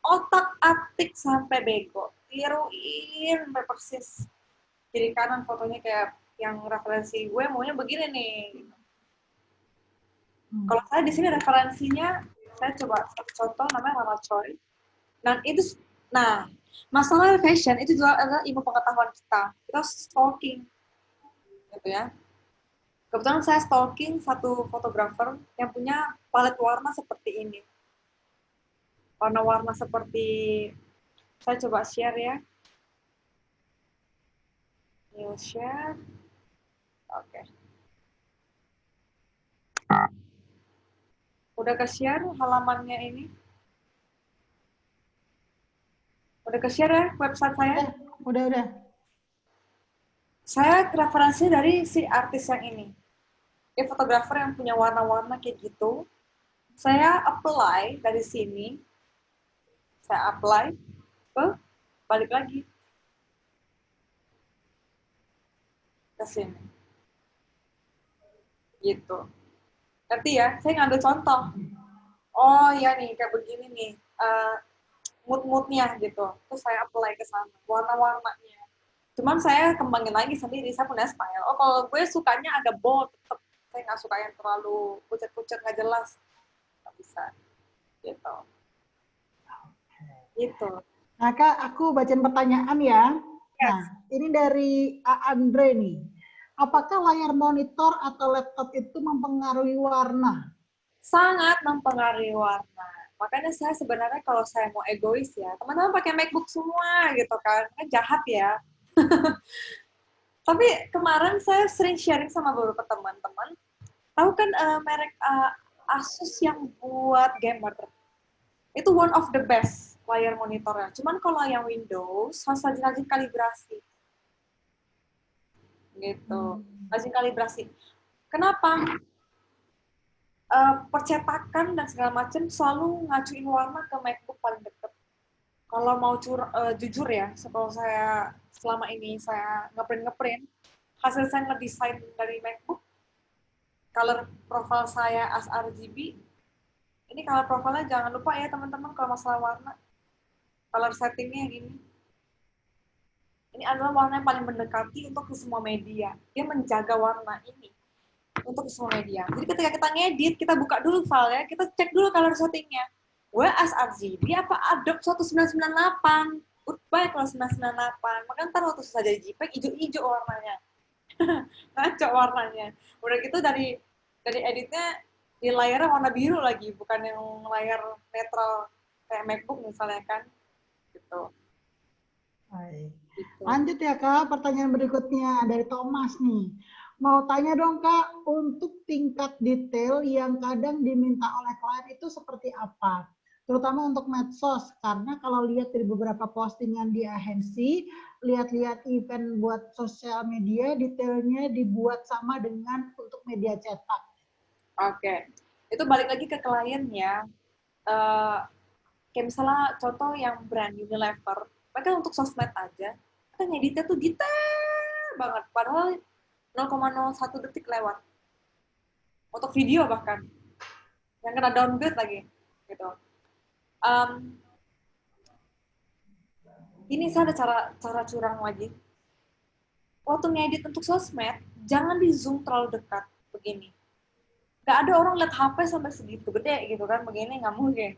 [SPEAKER 3] Otak-atik sampai bego. Tiruin sampai persis. Kiri kanan fotonya kayak yang referensi gue maunya begini nih. Kalau saya di sini referensinya, saya coba satu contoh namanya Mama Choi. Masalah fashion itu juga adalah ilmu pengetahuan kita. Kita stalking, gitu ya. Kebetulan saya stalking satu fotografer yang punya palet warna seperti ini. Warna-warna seperti, saya coba share ya. New share. Oke. Udah ke-share halamannya ini? Udah ke-share ya website saya?
[SPEAKER 1] Udah.
[SPEAKER 3] Saya referensinya dari si artis yang ini. Dia fotografer yang punya warna-warna kayak gitu. Saya apply dari sini. Saya apply ke balik lagi ke sini. Gitu. Ngerti ya? Saya ngambil contoh. Oh iya nih, kayak begini nih. Mood-moodnya gitu. Terus saya apply ke sana. Warna-warnanya. Cuman saya kembangin lagi sendiri. Saya punya style. Oh, kalau gue sukanya agak bold. Tetap saya nggak suka yang terlalu pucat-pucat, nggak jelas. Nggak bisa. Gitu. Gitu.
[SPEAKER 1] Nah, Kak, aku bacain pertanyaan ya. Nah,
[SPEAKER 3] Yes.
[SPEAKER 1] ini dari A. Andre nih. Apakah layar monitor atau laptop itu mempengaruhi warna?
[SPEAKER 3] Sangat mempengaruhi warna. Makanya saya sebenarnya kalau saya mau egois ya, teman-teman pakai MacBook semua gitu kan jahat ya. Tapi kemarin saya sering sharing sama beberapa teman-teman, tahu kan merek Asus yang buat gamer, itu one of the best layar monitornya. Cuman kalau yang Windows harus rajin-rajin kalibrasi, gitu, rajin kalibrasi. Kenapa? Percetakan dan segala macam selalu ngacuin warna ke MacBook paling dekat. Kalau mau jujur ya, setelah saya selama ini saya ngeprint, hasil saya ngedesain dari MacBook, color profile saya as RGB, ini color profile-nya jangan lupa ya teman-teman kalau masalah warna, color settingnya yang ini. Ini adalah warna yang paling mendekati untuk ke semua media. Dia menjaga warna ini untuk semua media. Jadi ketika kita ngedit, kita buka dulu file ya, kita cek dulu color settingnya. Gue as RGB apa Adobe 1998? Goodbye kalau 998. Maka ntar waktu susah jadi JPEG, hijau-hijau warnanya. Ngaco warnanya. Udah gitu dari editnya, di layarnya warna biru lagi, bukan yang layar netral kayak MacBook misalnya kan. Gitu.
[SPEAKER 1] Baik.
[SPEAKER 3] Gitu.
[SPEAKER 1] Lanjut ya Kak, pertanyaan berikutnya dari Thomas nih. Mau tanya dong Kak, untuk tingkat detail yang kadang diminta oleh klien itu seperti apa? Terutama untuk medsos, karena kalau lihat dari beberapa postingan di agensi, lihat-lihat event buat sosial media, detailnya dibuat sama dengan untuk media cetak.
[SPEAKER 3] Oke. Itu balik lagi ke klien ya. Kayak misalnya contoh yang brand Unilever, mereka untuk sosmed aja, mereka ngeditnya tuh detail banget, padahal 0,01 detik lewat. Untuk video bahkan, yang kena downgrade lagi, gitu. Ini saya ada cara curang lagi. Waktu ngedit untuk sosmed, jangan di zoom terlalu dekat, begini. Gak ada orang lihat HP sampai segitu gede gitu kan, begini nggak mungkin.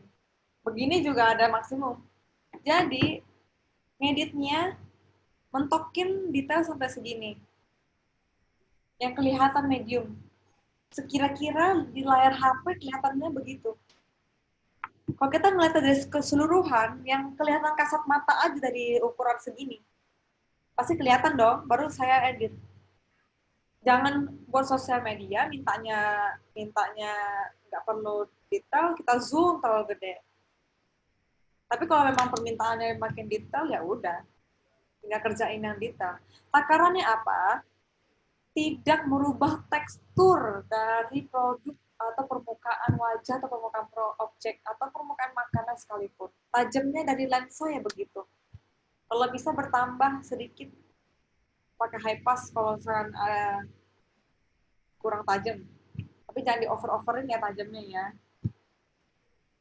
[SPEAKER 3] Begini juga ada maksimum. Jadi, ngeditnya mentokin detail sampai segini. Yang kelihatan medium. Sekira-kira di layar HP kelihatannya begitu. Kalau kita melihat dari keseluruhan, yang kelihatan kasat mata aja dari ukuran segini, pasti kelihatan dong, baru saya edit. Jangan buat sosial media, mintanya nggak perlu detail, kita zoom terlalu gede. Tapi kalau memang permintaannya makin detail, ya udah, tinggal kerjain yang detail. Takarannya apa? Tidak merubah tekstur dari produk atau permukaan wajah atau permukaan objek atau permukaan makanan sekalipun. Tajamnya dari lensa ya begitu. Kalau bisa bertambah sedikit pakai high pass kalau misalkan kurang tajam. Tapi jangan di over-overin ya tajamnya ya.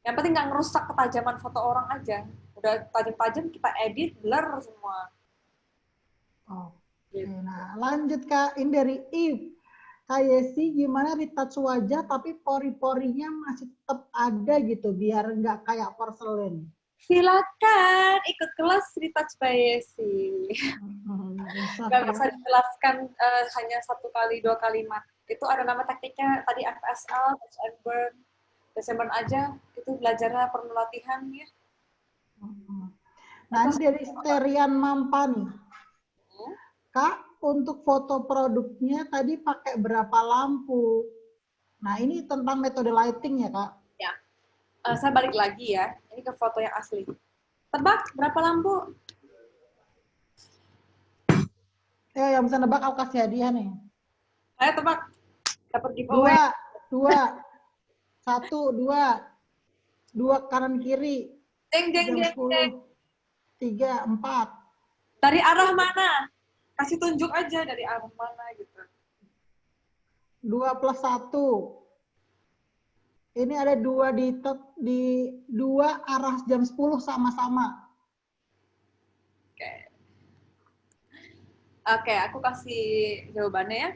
[SPEAKER 3] Yang penting nggak ngerusak ketajaman foto orang aja. Udah tajam-tajam kita edit, blur semua.
[SPEAKER 1] Oke, nah lanjut Kak, ini dari If. Kak Yesi, gimana retouch wajah tapi pori-porinya masih tetap ada gitu, biar nggak kayak porselin.
[SPEAKER 3] Silakan ikut kelas retouch by Yesi. Nggak bisa dijelaskan hanya 1 kali 2 kalimat. Itu ada nama tekniknya tadi FSL, touch and burn. Touch and burn aja, itu belajarnya perlu latihan ya.
[SPEAKER 1] Nah ini dari Sterian Mampani. Kak, untuk foto produknya tadi pakai berapa lampu? Nah ini tentang metode lighting ya Kak?
[SPEAKER 3] Ya, saya balik lagi ya. Ini ke foto yang asli. Tebak berapa lampu?
[SPEAKER 1] Yang bisa nebak aku kasih hadiah nih.
[SPEAKER 3] Ayo tebak, dapat giveaway.
[SPEAKER 1] 2, 1, 2 kanan kiri.
[SPEAKER 3] Jeng, jeng,
[SPEAKER 1] Jam
[SPEAKER 3] jeng, jeng.
[SPEAKER 1] 10, 3, 4.
[SPEAKER 3] Dari arah mana? Kasih tunjuk aja dari arah mana gitu.
[SPEAKER 1] 2 plus 1. Ini ada 2 di 2 arah jam 10 sama-sama.
[SPEAKER 3] Oke, aku kasih jawabannya ya.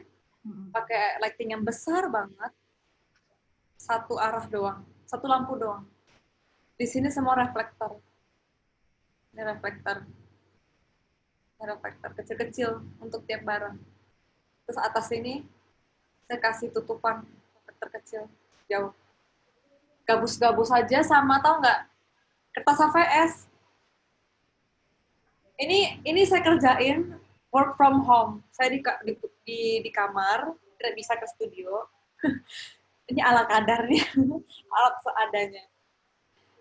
[SPEAKER 3] Pakai lighting yang besar banget. Satu arah doang. Satu lampu doang. Di sini semua reflektor. Ini reflektor. Ini reflektor kecil-kecil untuk tiap barang. Terus atas ini saya kasih tutupan reflektor kecil jauh. Gabus-gabus aja sama, tahu nggak, kertas HVS. Ini saya kerjain work from home. Saya di kamar, tidak bisa ke studio. Ini ala kadarnya, alat seadanya.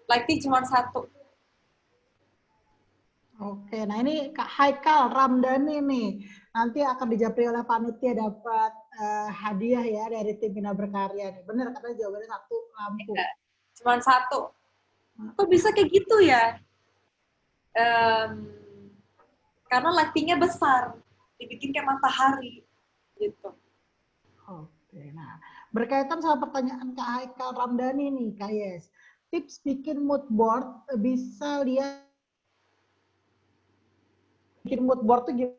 [SPEAKER 3] Lighting cuma satu.
[SPEAKER 1] Oke, nah ini Kak Haikal Ramdhani nih. Nanti akan dijapri oleh panitia dapat hadiah ya dari tim Bina Berkarya nih. Bener katanya jawabannya 1 lampu.
[SPEAKER 3] Cuma satu. Kok bisa kayak gitu ya? Karena lightingnya besar, dibikin kayak matahari gitu.
[SPEAKER 1] Oke, nah berkaitan sama pertanyaan Kak Haikal Ramdhani nih, Kak Yes. Tips bikin mood board bisa lihat bikin mood board tuh gimana?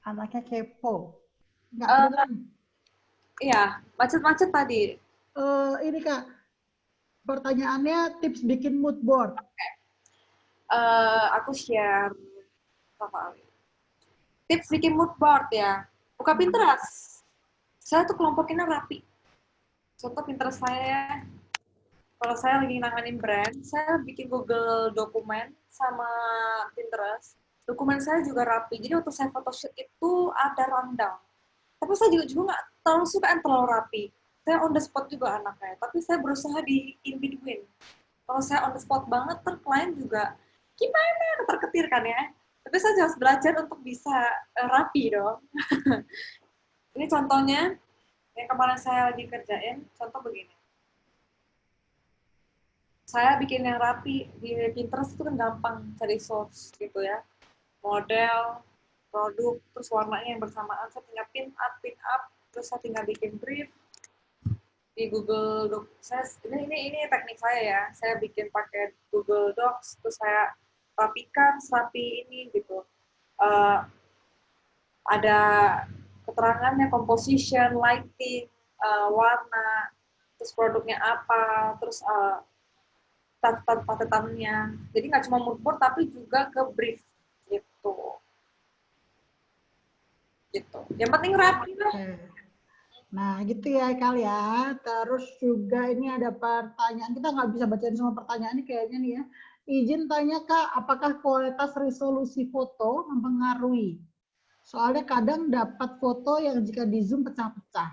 [SPEAKER 1] Anaknya kepo. Nggak kedengeran.
[SPEAKER 3] Iya, macet-macet tadi.
[SPEAKER 1] Ini Kak, pertanyaannya tips bikin mood board.
[SPEAKER 3] Aku share apa? Tips bikin mood board ya. Buka Pinterest. Saya tuh kelompokinnya rapi. Contoh Pinterest saya, kalau saya lagi nanganin brand, saya bikin Google dokumen sama Pinterest. Dokumen saya juga rapi. Jadi waktu saya photoshoot itu ada rundown. Tapi saya juga nggak terlalu suka yang terlalu rapi. Saya on the spot juga anaknya. Tapi saya berusaha di in between. Kalau saya on the spot banget, klien juga gimana, terketir kan ya. Tapi saya harus belajar untuk bisa rapi dong. Ini contohnya, yang kemarin saya lagi kerjain, contoh begini. Saya bikin yang rapi, di Pinterest itu kan gampang cari source gitu ya. Model, produk, terus warnanya yang bersamaan. Saya tinggal pin up, terus saya tinggal bikin brief. Di Google Docs, ini teknik saya ya. Saya bikin pakai Google Docs, terus saya rapikan, serapi ini gitu. Ada keterangannya, composition, lighting, warna, terus produknya apa, terus catatan-catatannya. Jadi nggak cuma mood board, tapi juga ke brief gitu. Gitu. Yang penting rapi lah.
[SPEAKER 1] Nah, gitu ya Kal ya. Terus juga ini ada pertanyaan, kita nggak bisa bacain semua pertanyaan ini kayaknya nih ya. Izin tanya Kak, apakah kualitas resolusi foto mempengaruhi? Soalnya kadang dapat foto yang jika di zoom pecah-pecah.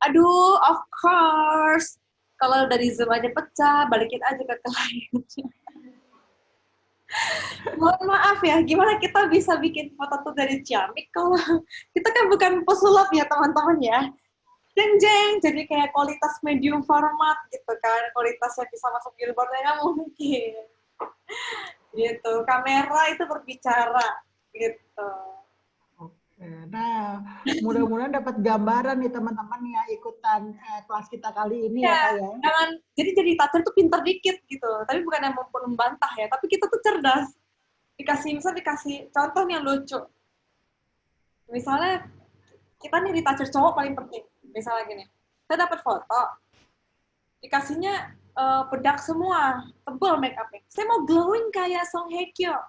[SPEAKER 3] Aduh, of course. Kalau dari zoom aja pecah, balikin aja ke kliennya. Mohon maaf ya, gimana kita bisa bikin foto tuh dari ciamik kalau kita kan bukan pesulap ya teman-teman ya. Jeng-jeng, jadi kayak kualitas medium format gitu kan, kualitas yang bisa masuk billboard nggak mungkin. Gitu, kamera itu berbicara gitu.
[SPEAKER 1] Nah, mudah-mudahan dapat gambaran nih teman-teman ya ikutan kelas kita kali ini ya Kak ya.
[SPEAKER 3] Jangan, jadi toucher tuh pinter dikit gitu, tapi bukan yang membantah ya, tapi kita tuh cerdas. Misalnya dikasih contoh yang lucu. Misalnya kita nih retoucher cowok paling penting. Misalnya gini, saya dapat foto, dikasihnya bedak semua, tebal make up-nya. Saya mau glowing kayak Song Hye Kyo.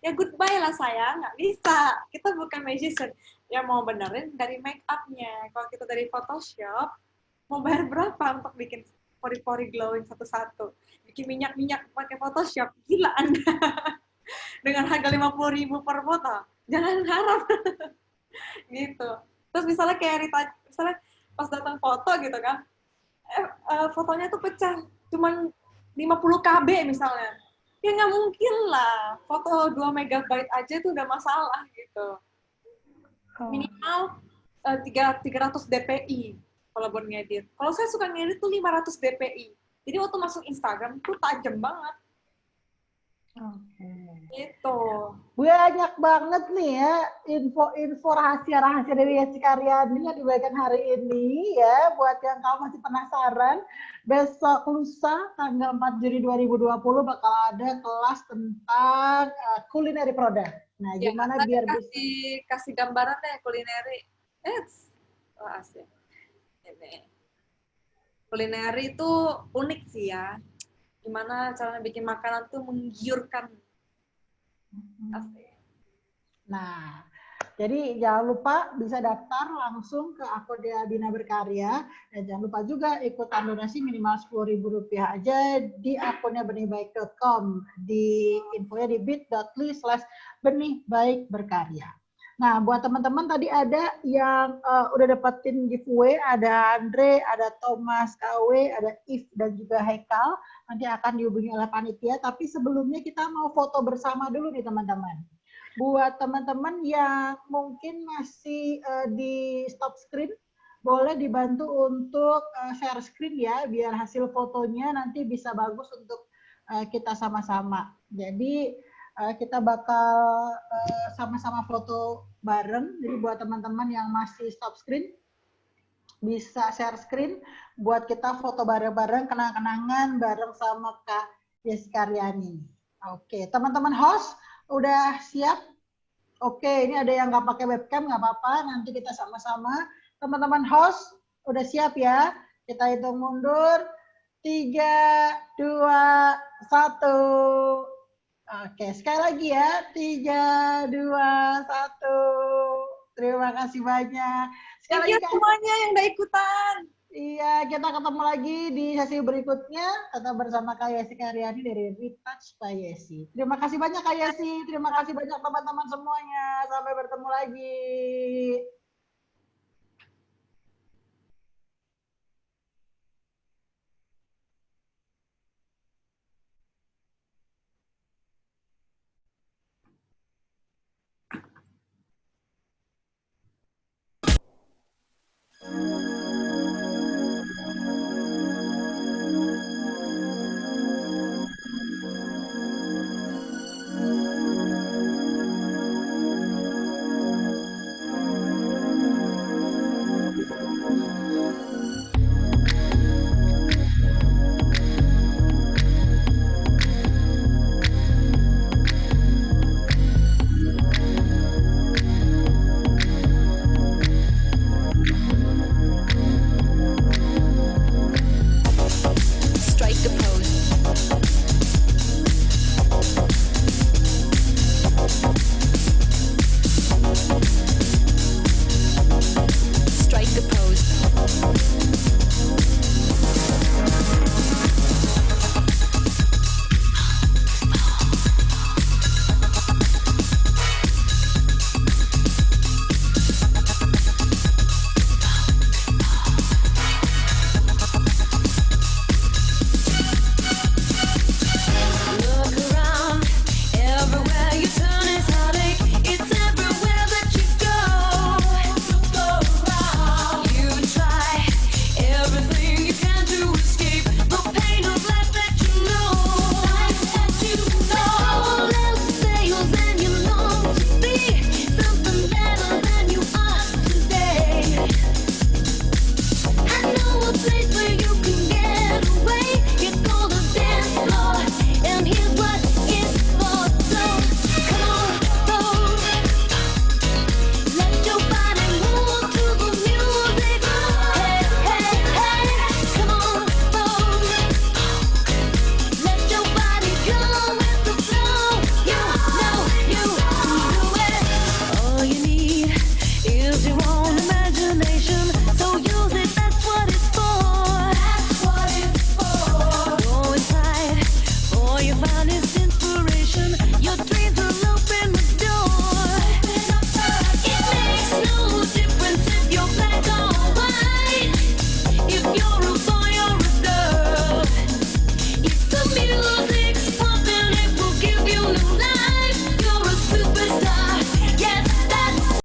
[SPEAKER 3] Ya goodbye lah sayang, nggak bisa. Kita bukan magician. Ya mau benerin dari make up-nya. Kalau kita dari Photoshop, mau bayar berapa untuk bikin pori-pori glowing satu-satu? Bikin minyak-minyak pakai Photoshop, gila Anda. Dengan harga 50.000 per foto. Jangan harap. Gitu. Terus misalnya kayak misalnya pas datang foto gitu kan, fotonya tuh pecah, cuman 50 KB misalnya. Ya nggak mungkin lah, foto 2 megabyte aja itu udah masalah gitu. Minimal 300 dpi kalau buat ngedit. Kalau saya suka ngedit tuh 500 dpi. Jadi waktu masuk Instagram tuh tajam banget.
[SPEAKER 1] Oke.
[SPEAKER 3] Gitu.
[SPEAKER 1] Banyak banget nih ya info-info rahasia-rahasia dari Yesi Karyani yang dibagikan hari ini ya. Buat yang kamu masih penasaran, besok lusa tanggal 4 Juni 2020 bakal ada kelas tentang culinary product. Nah,
[SPEAKER 3] Ya,
[SPEAKER 1] gimana
[SPEAKER 3] tadi
[SPEAKER 1] biar bisa
[SPEAKER 3] kasih gambaran deh kulineri. Asik. Ini. Kulineri itu unik sih ya. Gimana caranya bikin makanan tuh menggiurkan. Asik.
[SPEAKER 1] Nah, jadi jangan lupa bisa daftar langsung ke akun Bina Berkarya dan jangan lupa juga ikutan donasi minimal Rp10.000 aja di akunnya benihbaik.com di infonya di bit.ly/benihbaikberkarya. Nah, buat teman-teman tadi ada yang udah dapetin giveaway, ada Andre, ada Thomas KW, ada If dan juga Hekal. Nanti akan dihubungi oleh panitia, tapi sebelumnya kita mau foto bersama dulu nih teman-teman. Buat teman-teman yang mungkin masih di stop screen, boleh dibantu untuk share screen ya, biar hasil fotonya nanti bisa bagus untuk kita sama-sama. Jadi kita bakal sama-sama foto bareng. Jadi buat teman-teman yang masih stop screen, bisa share screen buat kita foto bareng-bareng, kenang-kenangan bareng sama Kak Yesi Karyani. Oke, teman-teman host udah siap? Oke, ini ada yang nggak pakai webcam, nggak apa-apa. Nanti kita sama-sama. Teman-teman host udah siap ya? Kita hitung mundur. 3, 2, 1. Oke, sekali lagi ya. 3, 2, 1. Terima kasih banyak. Sekali
[SPEAKER 3] Thank you
[SPEAKER 1] lagi,
[SPEAKER 3] semuanya yang udah ikutan.
[SPEAKER 1] iya, kita ketemu lagi di sesi berikutnya. Tetap bersama Kak Yesi Karyani dari Retouch by Yesi. Terima kasih banyak Kak Yesi. Terima kasih banyak teman-teman semuanya. Sampai bertemu lagi.